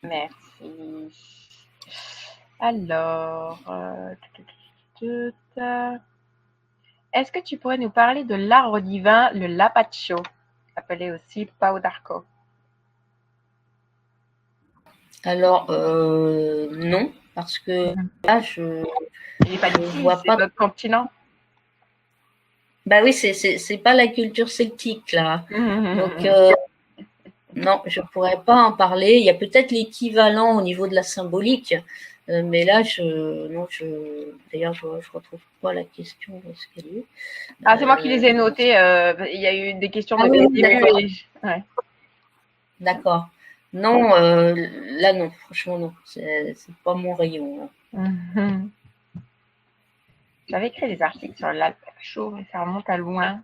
Merci. Alors, est-ce que tu pourrais nous parler de l'arbre divin, le lapacho? appelé aussi pau d'arco. Alors, non, parce que là, je Il n'est pas je d'ici, vois c'est pas. notre continent. Bah oui, c'est pas la culture celtique là. Donc non, je pourrais pas en parler. Il y a peut-être l'équivalent au niveau de la symbolique, mais là, d'ailleurs, je retrouve pas la question. Où est-ce qu'elle est? Ah, c'est moi qui les ai notés. Il y a eu des questions Ah depuis oui, le début. d'accord. Ouais. D'accord. Non, là non, franchement non, c'est pas mon rayon. Mhm. J'avais écrit des articles sur l'Alpe chauve, mais ça remonte à loin.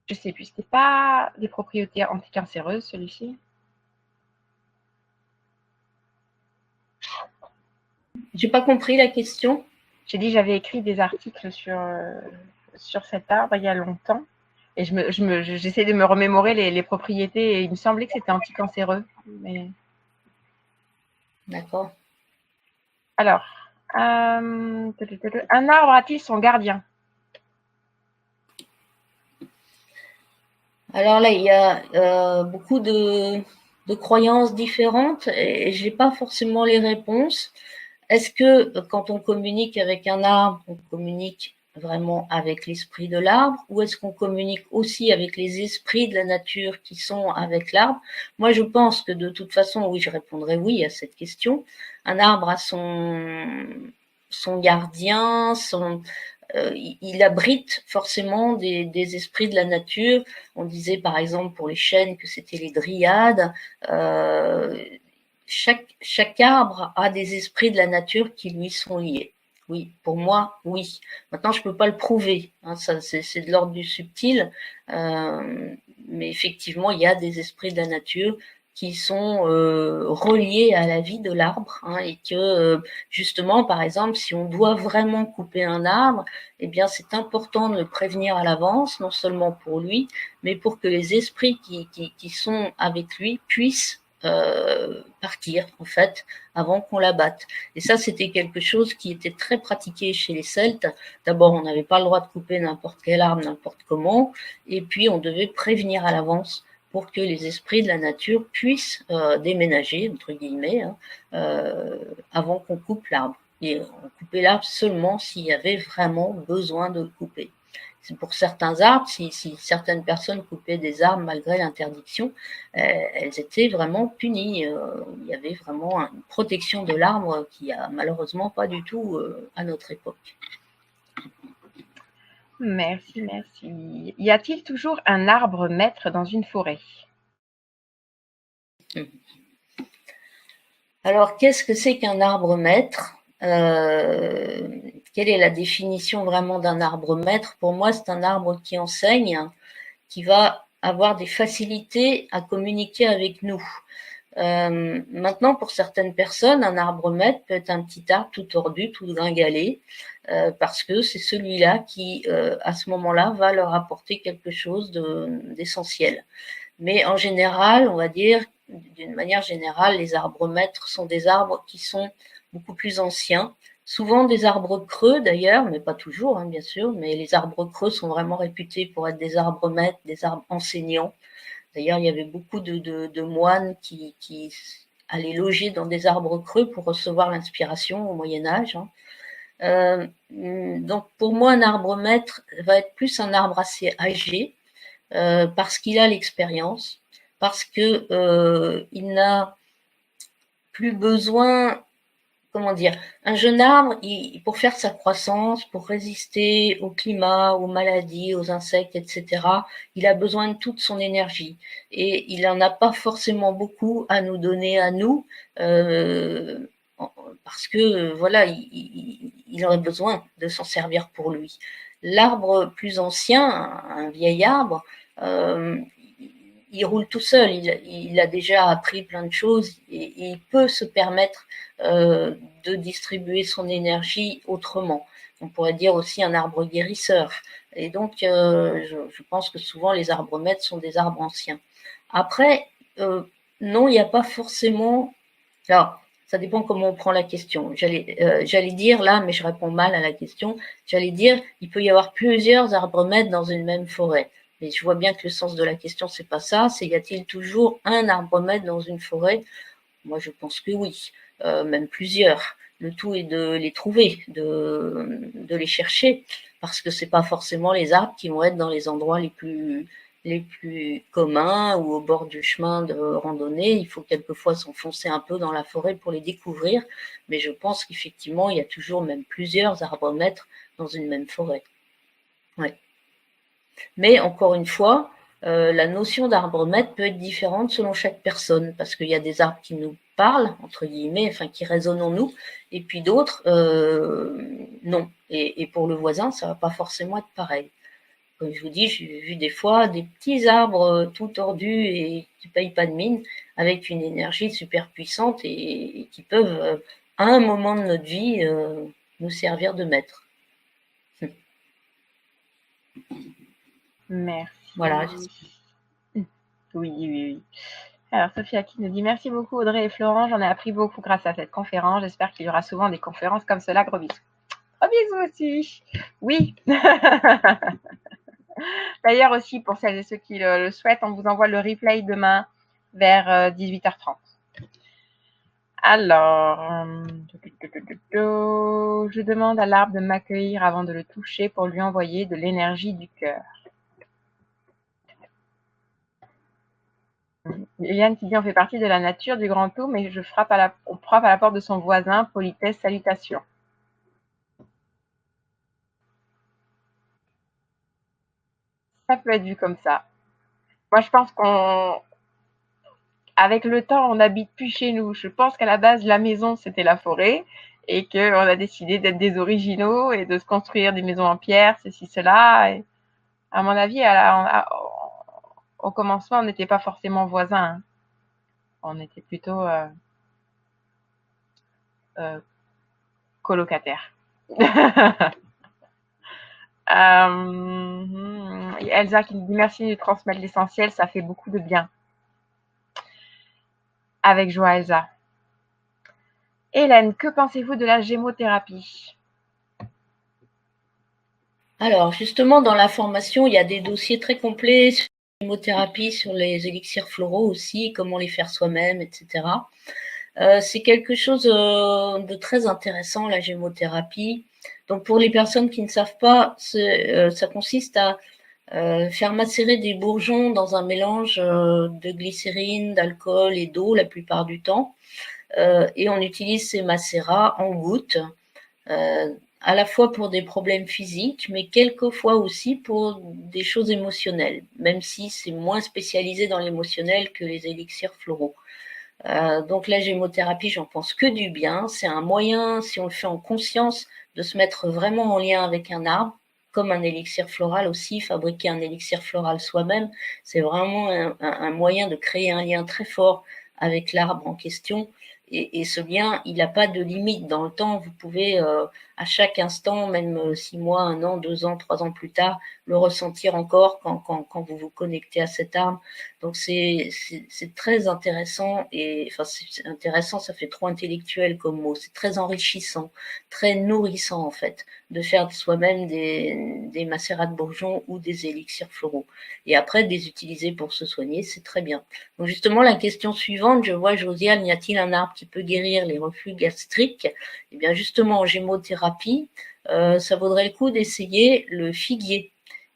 Je sais plus, c'était pas des propriétés anticancéreuses, celui-ci? J'ai pas compris la question. J'ai dit j'avais écrit des articles sur cet arbre il y a longtemps. Et j'essaie de me remémorer les propriétés. Et il me semblait que c'était anticancéreux. Mais... D'accord. Alors, un arbre a-t-il son gardien? Alors là, il y a beaucoup de croyances différentes et j'ai pas forcément les réponses. Est-ce que quand on communique avec un arbre, on communique vraiment avec l'esprit de l'arbre ou est-ce qu'on communique aussi avec les esprits de la nature qui sont avec l'arbre? Moi, je pense que de toute façon, oui, je répondrai oui à cette question. Un arbre a son gardien, il abrite forcément des esprits de la nature. On disait par exemple pour les chênes que c'était les dryades. Chaque arbre a des esprits de la nature qui lui sont liés. Oui, pour moi, oui. Maintenant, je peux pas le prouver. Hein, ça, c'est de l'ordre du subtil. Mais effectivement, il y a des esprits de la nature qui sont reliés à la vie de l'arbre, hein, et que justement, par exemple, si on doit vraiment couper un arbre, eh bien, c'est important de le prévenir à l'avance, non seulement pour lui, mais pour que les esprits qui sont avec lui puissent partir en fait avant qu'on l'abatte. Et ça, c'était quelque chose qui était très pratiqué chez les Celtes. D'abord, on n'avait pas le droit de couper n'importe quel arbre, n'importe comment, et puis on devait prévenir à l'avance pour que les esprits de la nature puissent déménager, entre guillemets, hein, avant qu'on coupe l'arbre. Et on coupait l'arbre seulement s'il y avait vraiment besoin de le couper. C'est pour certains arbres, si certaines personnes coupaient des arbres malgré l'interdiction, elles étaient vraiment punies. Il y avait vraiment une protection de l'arbre qui a malheureusement pas du tout à notre époque. Merci, merci. Y a-t-il toujours un arbre maître dans une forêt? Alors, qu'est-ce que c'est qu'un arbre maître? Quelle est la définition vraiment d'un arbre maître? Pour moi, c'est un arbre qui enseigne, qui va avoir des facilités à communiquer avec nous. Maintenant, pour certaines personnes, un arbre maître peut être un petit arbre tout tordu, tout gringalé, parce que c'est celui-là qui, à ce moment-là, va leur apporter quelque chose d'essentiel. Mais en général, on va dire, d'une manière générale, les arbres maîtres sont des arbres qui sont beaucoup plus anciens, souvent des arbres creux d'ailleurs, mais pas toujours, hein, bien sûr, mais les arbres creux sont vraiment réputés pour être des arbres maîtres, des arbres enseignants. D'ailleurs, il y avait beaucoup de moines qui allaient loger dans des arbres creux pour recevoir l'inspiration au Moyen Âge. Hein. Donc, pour moi, un arbre maître va être plus un arbre assez âgé, parce qu'il a l'expérience, parce que il n'a plus besoin, comment dire, un jeune arbre, pour faire sa croissance, pour résister au climat, aux maladies, aux insectes, etc., il a besoin de toute son énergie. Et il n'en a pas forcément beaucoup à nous donner à nous, parce que, voilà, il aurait besoin de s'en servir pour lui. L'arbre plus ancien, un vieil arbre, il roule tout seul, il a déjà appris plein de choses et il peut se permettre de distribuer son énergie autrement. On pourrait dire aussi un arbre guérisseur. Et donc, je pense que souvent les arbres maîtres sont des arbres anciens. Après, non, il n'y a pas forcément. Alors, ça dépend comment on prend la question. J'allais dire là, mais je réponds mal à la question. J'allais dire, il peut y avoir plusieurs arbres maîtres dans une même forêt. Mais je vois bien que le sens de la question, c'est pas ça. C'est y a-t-il toujours un arbre-maître dans une forêt? Moi, je pense que oui, même plusieurs. Le tout est de les trouver, de les chercher, parce que c'est pas forcément les arbres qui vont être dans les endroits les plus communs ou au bord du chemin de randonnée. Il faut quelquefois s'enfoncer un peu dans la forêt pour les découvrir, mais je pense qu'effectivement, il y a toujours même plusieurs arbres-maîtres dans une même forêt. Ouais. Mais encore une fois, la notion d'arbre-maître peut être différente selon chaque personne, parce qu'il y a des arbres qui nous parlent, entre guillemets, enfin qui résonnent en nous, et puis d'autres, non. Et pour le voisin, ça va pas forcément être pareil. Comme je vous dis, j'ai vu des fois des petits arbres tout tordus et qui payent pas de mine, avec une énergie super puissante et qui peuvent, à un moment de notre vie, nous servir de maître. Merci. Voilà. Oui, oui, oui. Alors, Sophia qui nous dit merci beaucoup Audrey et Florent, j'en ai appris beaucoup grâce à cette conférence. J'espère qu'il y aura souvent des conférences comme cela. Gros bisous. Gros bisous aussi. Oui. D'ailleurs aussi, pour celles et ceux qui le souhaitent, on vous envoie le replay demain vers 18h30. Alors, je demande à l'arbre de m'accueillir avant de le toucher pour lui envoyer de l'énergie du cœur. Yann qui dit on fait partie de la nature du grand tout, mais on frappe à la porte de son voisin, politesse, salutations. Ça peut être vu comme ça. Moi, je pense qu'avec le temps, on n'habite plus chez nous. Je pense qu'à la base, la maison, c'était la forêt et qu'on a décidé d'être des originaux et de se construire des maisons en pierre, ceci, cela. Et à mon avis, au commencement, on n'était pas forcément voisins. Hein. On était plutôt colocataires. Elsa qui nous dit merci de transmettre l'essentiel, ça fait beaucoup de bien. Avec joie, Elsa. Hélène, que pensez-vous de la gémothérapie? Alors, justement, dans la formation, il y a des dossiers très complets sur la gémothérapie, sur les élixirs floraux aussi, comment les faire soi-même, etc. C'est quelque chose de très intéressant, la gémothérapie. Donc, pour les personnes qui ne savent pas, ça consiste à faire macérer des bourgeons dans un mélange de glycérine, d'alcool et d'eau la plupart du temps. Et on utilise ces macérats en gouttes, à la fois pour des problèmes physiques, mais quelquefois aussi pour des choses émotionnelles, même si c'est moins spécialisé dans l'émotionnel que les élixirs floraux. Donc la gémothérapie, j'en pense que du bien. C'est un moyen, si on le fait en conscience, de se mettre vraiment en lien avec un arbre, comme un élixir floral aussi. Fabriquer un élixir floral soi-même, c'est vraiment un moyen de créer un lien très fort avec l'arbre en question. Et ce lien, il n'a pas de limite dans le temps. Vous pouvez à chaque instant, même 6 mois, 1 an, 2 ans, 3 ans plus tard, le ressentir encore quand vous vous connectez à cet arbre. Donc c'est très intéressant et enfin c'est intéressant, ça fait trop intellectuel comme mot. C'est très enrichissant, très nourrissant en fait, de faire soi-même des macérats de bourgeons ou des élixirs floraux. Et après de les utiliser pour se soigner, c'est très bien. Donc justement la question suivante, je vois Josiane, y a-t-il un arbre qui peut guérir les reflux gastriques? Eh bien justement en gémothérapie, ça vaudrait le coup d'essayer le figuier,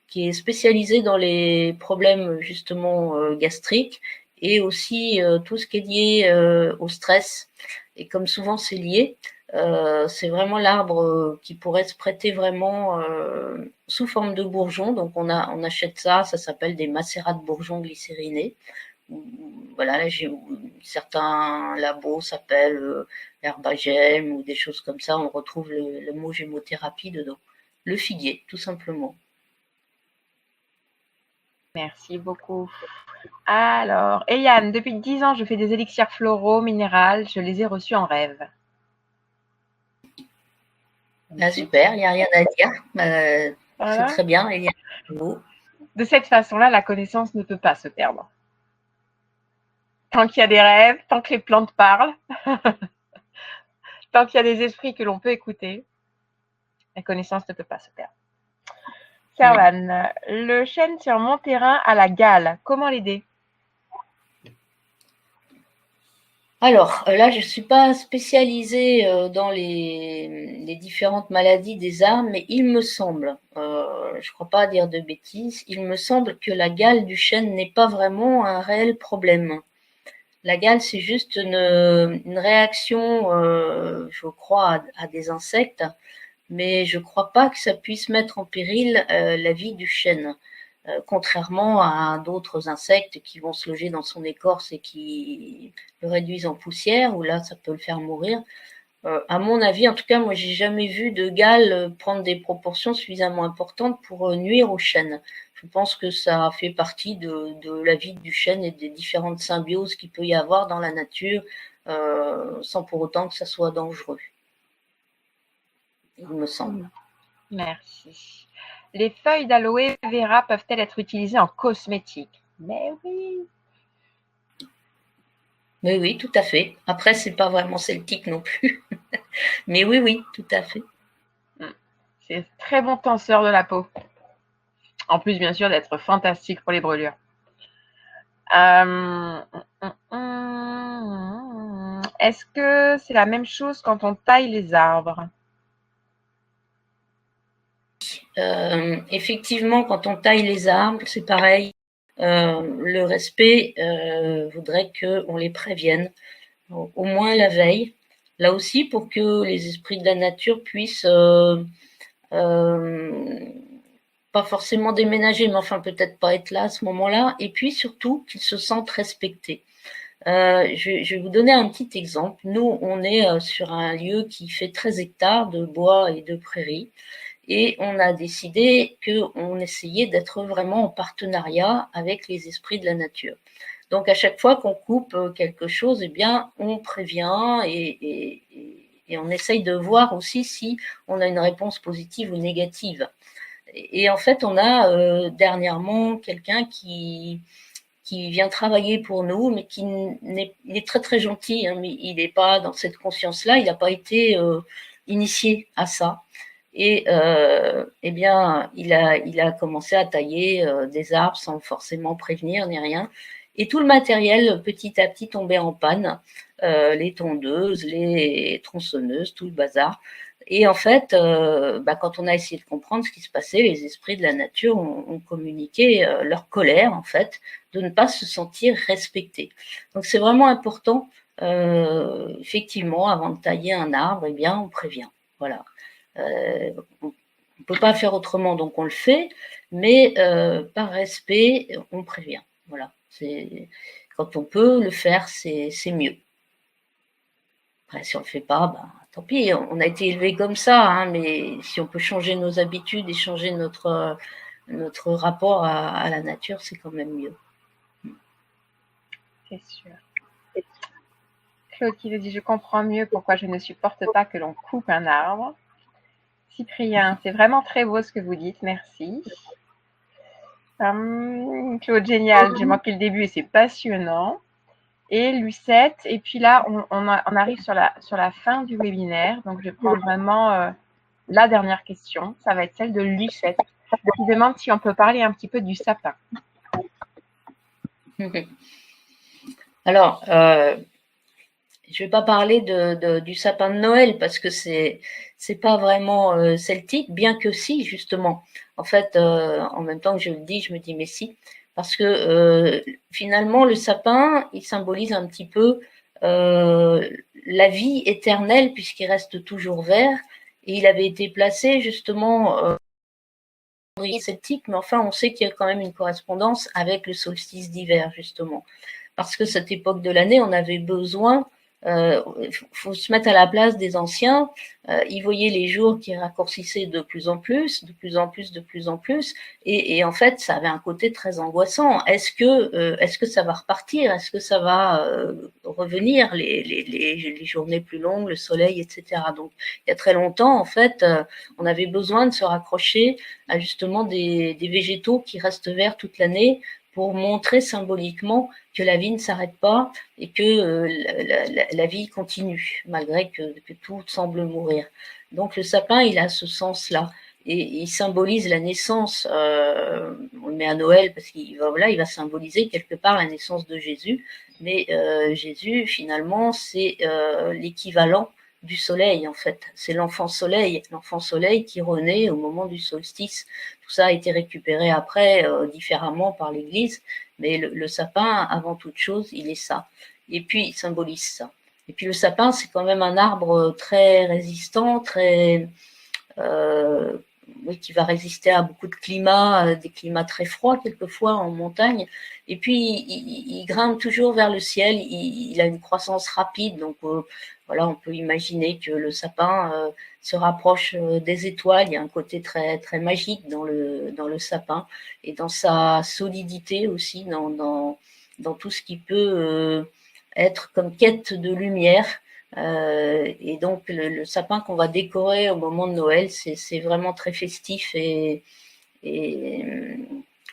qui est spécialisé dans les problèmes justement gastriques et aussi tout ce qui est lié au stress. Et comme souvent c'est lié, c'est vraiment l'arbre qui pourrait se prêter vraiment sous forme de bourgeons. Donc on achète ça, ça s'appelle des macérats de bourgeons glycérinés. Voilà, là, certains labos s'appellent herbagem ou des choses comme ça. On retrouve le mot gémothérapie dedans. Le figuier, tout simplement. Merci beaucoup. Alors, Yann, depuis 10 ans, je fais des élixirs floraux, minérales. Je les ai reçus en rêve. Ah, super, il n'y a rien à dire. Voilà. C'est très bien. Il y a de cette façon-là, la connaissance ne peut pas se perdre. Tant qu'il y a des rêves, tant que les plantes parlent, tant qu'il y a des esprits que l'on peut écouter, la connaissance ne peut pas se perdre. Servan, le chêne sur mon terrain a la gale. Comment l'aider? Alors là, je ne suis pas spécialisée dans les différentes maladies des arbres, mais il me semble, je ne crois pas dire de bêtises, il me semble que la gale du chêne n'est pas vraiment un réel problème. La gale, c'est juste une réaction, je crois, à des insectes, mais je ne crois pas que ça puisse mettre en péril la vie du chêne. Contrairement à d'autres insectes qui vont se loger dans son écorce et qui le réduisent en poussière, où là, ça peut le faire mourir. À mon avis, en tout cas, moi, j'ai jamais vu de gale prendre des proportions suffisamment importantes pour nuire au chêne. Je pense que ça fait partie de la vie du chêne et des différentes symbioses qu'il peut y avoir dans la nature, sans pour autant que ça soit dangereux. Il me semble. Merci. Les feuilles d'aloe vera peuvent-elles être utilisées en cosmétique? Mais oui. Mais oui, tout à fait. Après, c'est pas vraiment celtique non plus. Mais oui, oui, tout à fait. C'est très bon tenseur de la peau. En plus, bien sûr, d'être fantastique pour les brûlures. Est-ce que c'est la même chose quand on taille les arbres? Effectivement, quand on taille les arbres, c'est pareil. Le respect voudrait qu'on les prévienne, au moins la veille. Là aussi, pour que les esprits de la nature puissent pas forcément déménager, mais enfin peut-être pas être là à ce moment-là, et puis surtout qu'ils se sentent respectés. Je vais vous donner un petit exemple. Nous, on est sur un lieu qui fait 13 hectares de bois et de prairies. Et on a décidé qu'on essayait d'être vraiment en partenariat avec les esprits de la nature. Donc à chaque fois qu'on coupe quelque chose, eh bien, on prévient et on essaye de voir aussi si on a une réponse positive ou négative. Et en fait, on a dernièrement quelqu'un qui vient travailler pour nous, mais il est très très gentil, hein, mais il n'est pas dans cette conscience-là, il n'a pas été initié à ça. Et eh bien, il a commencé à tailler des arbres sans forcément prévenir ni rien. Et tout le matériel, petit à petit, tombait en panne. Les tondeuses, les tronçonneuses, tout le bazar. Et en fait, quand on a essayé de comprendre ce qui se passait, les esprits de la nature ont communiqué leur colère, en fait, de ne pas se sentir respectés. Donc c'est vraiment important, effectivement, avant de tailler un arbre, eh bien, on prévient. Voilà. On ne peut pas faire autrement, donc on le fait, mais par respect, on prévient. Voilà. Quand on peut le faire, c'est mieux. Après, si on ne le fait pas, tant pis, on a été élevé comme ça, hein, mais si on peut changer nos habitudes et changer notre rapport à la nature, c'est quand même mieux. C'est sûr. Claude qui nous dit: je comprends mieux pourquoi je ne supporte pas que l'on coupe un arbre. Cyprien, c'est vraiment très beau ce que vous dites, merci. Claude, génial, j'ai manqué le début et c'est passionnant. Et Lucette, et puis là, on arrive sur la fin du webinaire, donc je vais prendre vraiment la dernière question, ça va être celle de Lucette, qui demande si on peut parler un petit peu du sapin. Alors, je ne vais pas parler du sapin de Noël parce que c'est pas vraiment celtique, bien que si, justement. En fait, en même temps que je le dis, je me dis mais si, parce que finalement, le sapin, il symbolise un petit peu la vie éternelle puisqu'il reste toujours vert. Et il avait été placé justement celtique, mais enfin, on sait qu'il y a quand même une correspondance avec le solstice d'hiver, justement. Parce que cette époque de l'année, on avait besoin, faut se mettre à la place des anciens, ils voyaient les jours qui raccourcissaient de plus en plus, de plus en plus, de plus en plus, et en fait, ça avait un côté très angoissant. Est-ce que ça va repartir? Est-ce que ça va revenir, les journées plus longues, le soleil, etc. Donc, il y a très longtemps, en fait, on avait besoin de se raccrocher à justement des végétaux qui restent verts toute l'année pour montrer symboliquement que la vie ne s'arrête pas et que la vie continue, malgré que tout semble mourir. Donc le sapin, il a ce sens-là. et il symbolise la naissance. On le met à Noël parce qu'il va, voilà, il va symboliser quelque part la naissance de Jésus. Mais Jésus, finalement, c'est l'équivalent du soleil, en fait. C'est l'enfant soleil qui renaît au moment du solstice. Tout ça a été récupéré après différemment par l'Église, mais le sapin, avant toute chose, il est ça. Et puis, il symbolise ça. Et puis, le sapin, c'est quand même un arbre très résistant, très oui, qui va résister à beaucoup de climats, des climats très froids quelquefois en montagne. Et puis il grimpe toujours vers le ciel. Il a une croissance rapide, donc voilà, on peut imaginer que le sapin se rapproche des étoiles. Il y a un côté très très magique dans le sapin et dans sa solidité aussi, dans tout ce qui peut être comme quête de lumière. Et donc le sapin qu'on va décorer au moment de Noël, c'est vraiment très festif et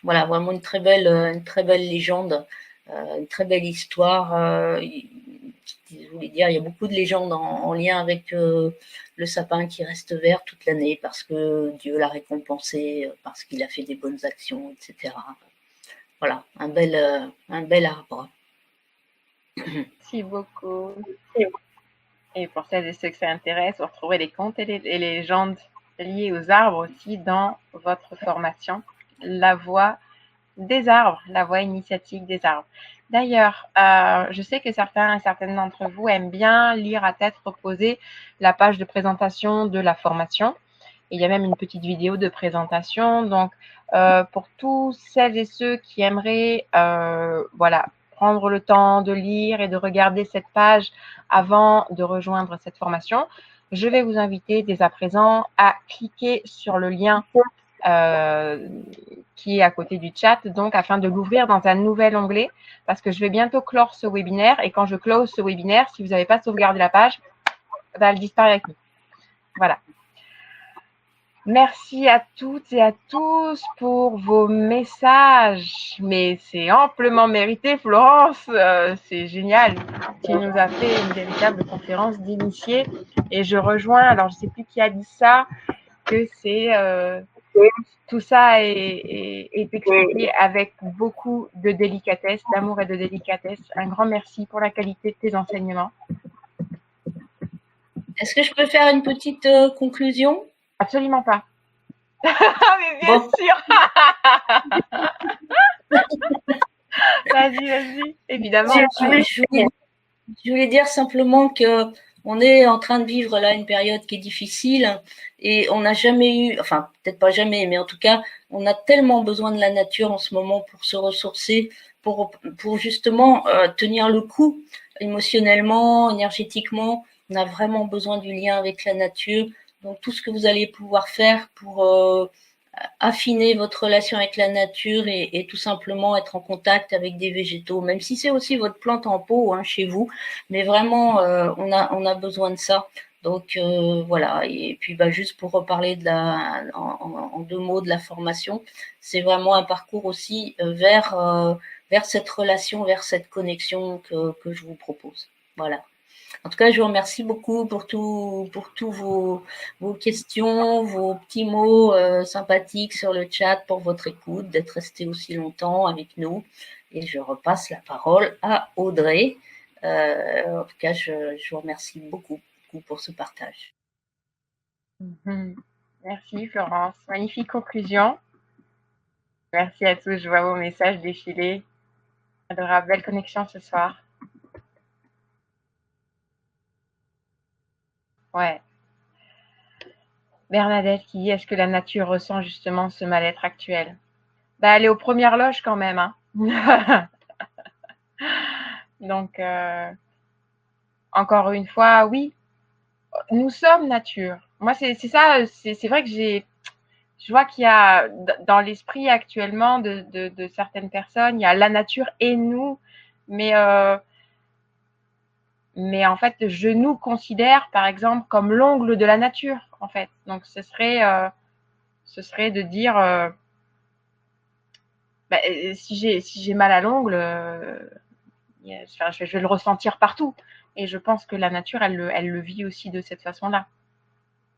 voilà, vraiment une très belle légende, une très belle histoire. Je voulais dire, il y a beaucoup de légendes en lien avec le sapin qui reste vert toute l'année parce que Dieu l'a récompensé, parce qu'il a fait des bonnes actions, etc. Voilà, un bel arbre. Merci beaucoup. Et pour celles et ceux que ça intéresse, vous retrouverez les contes et les légendes liées aux arbres aussi dans votre formation, la voix des arbres, la voix initiatique des arbres. D'ailleurs, je sais que certains et certaines d'entre vous aiment bien lire à tête reposée la page de présentation de la formation. Il y a même une petite vidéo de présentation. Donc, pour tous celles et ceux qui aimeraient, voilà, prendre le temps de lire et de regarder cette page avant de rejoindre cette formation, je vais vous inviter dès à présent à cliquer sur le lien qui est à côté du chat, donc afin de l'ouvrir dans un nouvel onglet, parce que je vais bientôt clore ce webinaire, et quand je close ce webinaire, si vous n'avez pas sauvegardé la page, elle disparaît avec nous. Voilà. Merci à toutes et à tous pour vos messages, mais c'est amplement mérité, Florence, c'est génial. Tu nous as fait une véritable conférence d'initiés, et je rejoins, alors je ne sais plus qui a dit ça, que c'est tout ça est expliqué avec beaucoup de délicatesse, d'amour et de délicatesse. Un grand merci pour la qualité de tes enseignements. Est-ce que je peux faire une petite conclusion? Absolument pas. Mais bien sûr. Vas-y, évidemment. Je voulais dire simplement que on est en train de vivre là une période qui est difficile et on n'a jamais eu, enfin peut-être pas jamais, mais en tout cas, on a tellement besoin de la nature en ce moment pour se ressourcer, pour justement tenir le coup émotionnellement, énergétiquement. On a vraiment besoin du lien avec la nature. Donc tout ce que vous allez pouvoir faire pour affiner votre relation avec la nature et tout simplement être en contact avec des végétaux, même si c'est aussi votre plante en pot chez vous, mais vraiment on a besoin de ça. Donc voilà, et puis juste pour reparler en deux mots de la formation, c'est vraiment un parcours aussi vers cette relation, vers cette connexion que je vous propose. Voilà. En tout cas, je vous remercie beaucoup pour tous vos questions, vos petits mots sympathiques sur le chat, pour votre écoute, d'être resté aussi longtemps avec nous. Et je repasse la parole à Audrey. En tout cas, je vous remercie beaucoup pour ce partage. Merci Florence. Magnifique conclusion. Merci à tous. Je vois vos messages défiler. Adorable, belle connexion ce soir. Ouais. Bernadette qui dit, est-ce que la nature ressent justement ce mal-être actuel? Elle est aux premières loges quand même. Hein. Donc, encore une fois, oui, nous sommes nature. Moi, c'est ça, c'est vrai que je vois qu'il y a dans l'esprit actuellement de certaines personnes, il y a la nature et nous, mais en fait, je nous considère, par exemple, comme l'ongle de la nature, en fait. Donc, ce serait de dire, si j'ai mal à l'ongle, je vais le ressentir partout. Et je pense que la nature, elle le vit aussi de cette façon-là.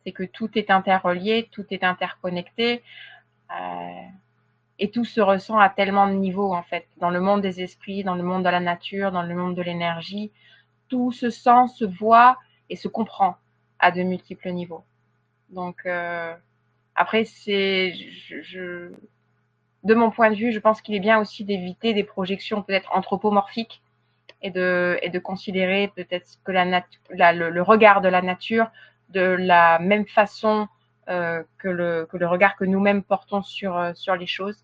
c'est que tout est interrelié, tout est interconnecté, et tout se ressent à tellement de niveaux, en fait. Dans le monde des esprits, dans le monde de la nature, dans le monde de l'énergie, tout se sent, se voit et se comprend à de multiples niveaux. Donc, après, de mon point de vue, je pense qu'il est bien aussi d'éviter des projections peut-être anthropomorphiques et de considérer peut-être que le regard de la nature de la même façon que le regard que nous-mêmes portons sur les choses.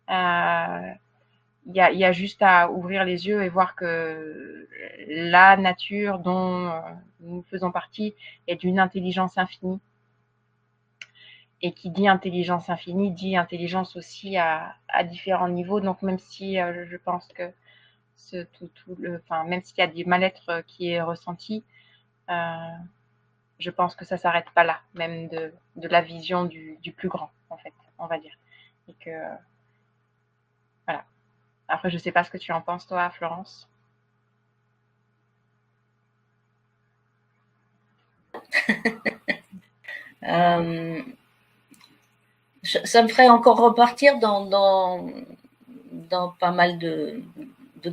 Il y a juste à ouvrir les yeux et voir que la nature dont nous faisons partie est d'une intelligence infinie. Et qui dit intelligence infinie, dit intelligence aussi à différents niveaux. Donc même si je pense que même s'il y a des mal-être qui est ressenti, je pense que ça s'arrête pas là, même de la vision du plus grand, en fait, on va dire. Et que voilà. Après, je sais pas ce que tu en penses, toi, Florence. Ça me ferait encore repartir dans pas mal de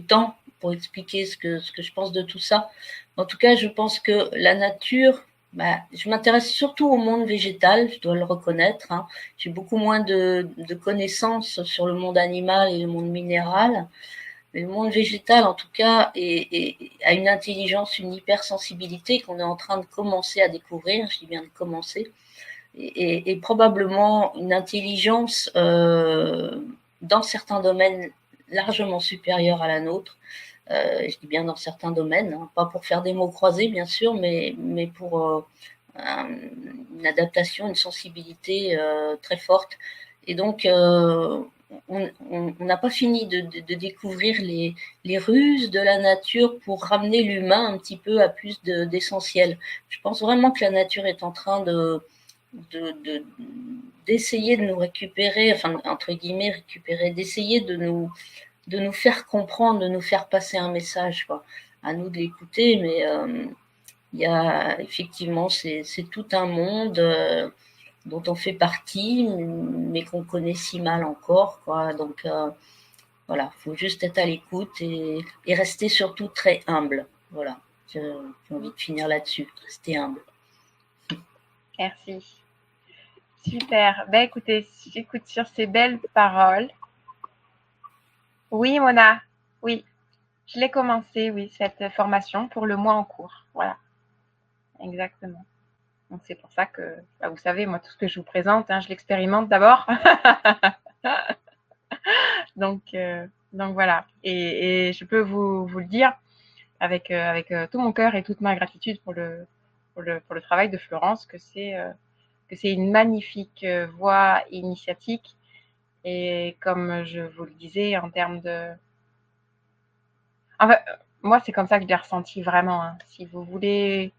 temps pour expliquer ce que je pense de tout ça. En tout cas, je pense que la nature, je m'intéresse surtout au monde végétal, je dois le reconnaître. Hein. J'ai beaucoup moins de connaissances sur le monde animal et le monde minéral. Mais le monde végétal, en tout cas, a une intelligence, une hypersensibilité qu'on est en train de commencer à découvrir. Je dis bien de commencer. Et probablement une intelligence dans certains domaines largement supérieure à la nôtre. Je dis bien dans certains domaines, hein, pas pour faire des mots croisés bien sûr, mais pour une adaptation, une sensibilité très forte. Et donc on n'a pas fini de découvrir les ruses de la nature pour ramener l'humain un petit peu à plus d'essentiel. Je pense vraiment que la nature est en train d'essayer de nous récupérer, enfin entre guillemets récupérer, d'essayer de nous faire comprendre, de nous faire passer un message, quoi. À nous de l'écouter, mais il y a effectivement c'est tout un monde dont on fait partie, mais qu'on connaît si mal encore, quoi. Donc voilà, faut juste être à l'écoute et rester surtout très humble. Voilà, j'ai envie de finir là-dessus, rester humble. Merci. Super. Ben écoutez, j'écoute sur ces belles paroles. Oui, Mona. Oui, je l'ai commencé, oui, cette formation pour le mois en cours. Voilà, exactement. Donc c'est pour ça que, vous savez, moi, tout ce que je vous présente, hein, je l'expérimente d'abord. donc voilà. Et je peux vous le dire avec tout mon cœur et toute ma gratitude pour le travail de Florence, que c'est une magnifique voie initiatique. Et comme je vous le disais, en termes de... Enfin, moi, c'est comme ça que je l'ai ressenti vraiment. Hein. Si vous voulez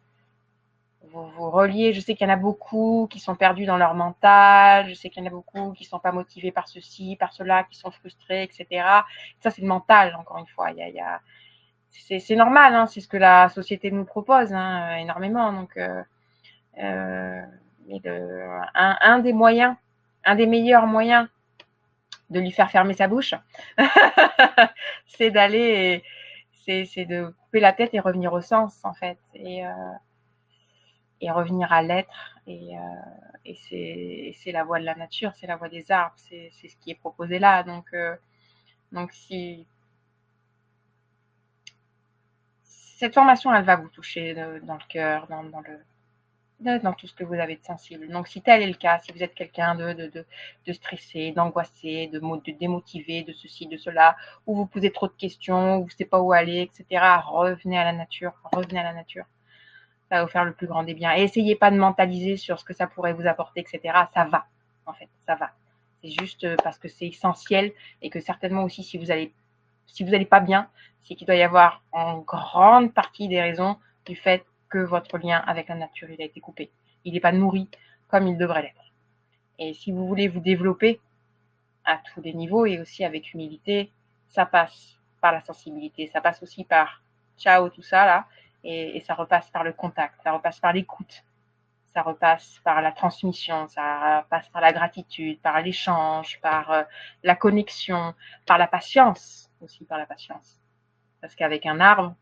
vous relier, je sais qu'il y en a beaucoup qui sont perdus dans leur mental, je sais qu'il y en a beaucoup qui sont pas motivés par ceci, par cela, qui sont frustrés, etc. Ça, c'est le mental, encore une fois. C'est normal, hein, c'est ce que la société nous propose hein, énormément. Donc, mais un des moyens, un des meilleurs moyens de lui faire fermer sa bouche, c'est de couper la tête et revenir au sens, en fait, et revenir à l'être. Et c'est la voie de la nature, c'est la voie des arbres, c'est ce qui est proposé là. Donc si cette formation, elle va vous toucher dans le cœur, dans tout ce que vous avez de sensible. Donc, si tel est le cas, si vous êtes quelqu'un de stressé, d'angoissé, de démotivé, de ceci, de cela, ou vous posez trop de questions, ou vous ne savez pas où aller, etc., revenez à la nature, revenez à la nature. Ça va vous faire le plus grand des biens. Et essayez pas de mentaliser sur ce que ça pourrait vous apporter, etc. Ça va, en fait, ça va. C'est juste parce que c'est essentiel et que certainement aussi, si vous allez pas bien, c'est qu'il doit y avoir en grande partie des raisons du fait que votre lien avec la nature, il a été coupé. Il n'est pas nourri comme il devrait l'être. Et si vous voulez vous développer à tous les niveaux et aussi avec humilité, ça passe par la sensibilité, ça passe aussi par ciao tout ça là, et ça repasse par le contact, ça repasse par l'écoute. Ça repasse par la transmission, ça passe par la gratitude, par l'échange, par la connexion, par la patience, aussi par la patience. Parce qu'avec un arbre,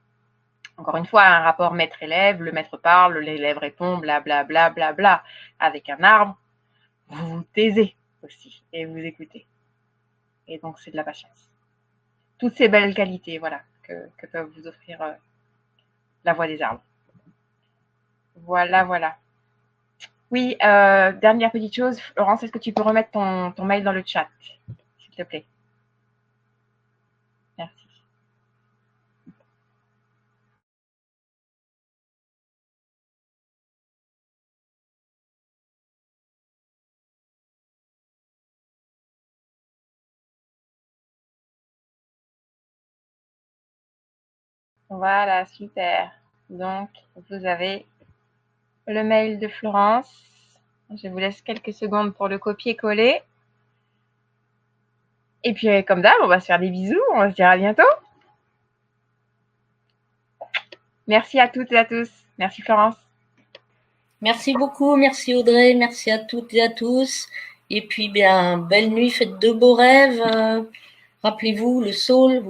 encore une fois, un rapport maître-élève, le maître parle, l'élève répond, blablabla, bla, bla, bla. Avec un arbre, vous vous taisez aussi et vous écoutez. Et donc, c'est de la patience. Toutes ces belles qualités, voilà, que peuvent vous offrir la voix des arbres. Voilà, voilà. Oui, dernière petite chose, Florence, est-ce que tu peux remettre ton mail dans le chat, s'il te plaît? Merci. Voilà, super. Donc, vous avez le mail de Florence. Je vous laisse quelques secondes pour le copier-coller. Et puis, comme d'hab, on va se faire des bisous. On va se dire à bientôt. Merci à toutes et à tous. Merci Florence. Merci beaucoup, merci Audrey, merci à toutes et à tous. Et puis, bien, belle nuit, faites de beaux rêves. Rappelez-vous, le saule, vous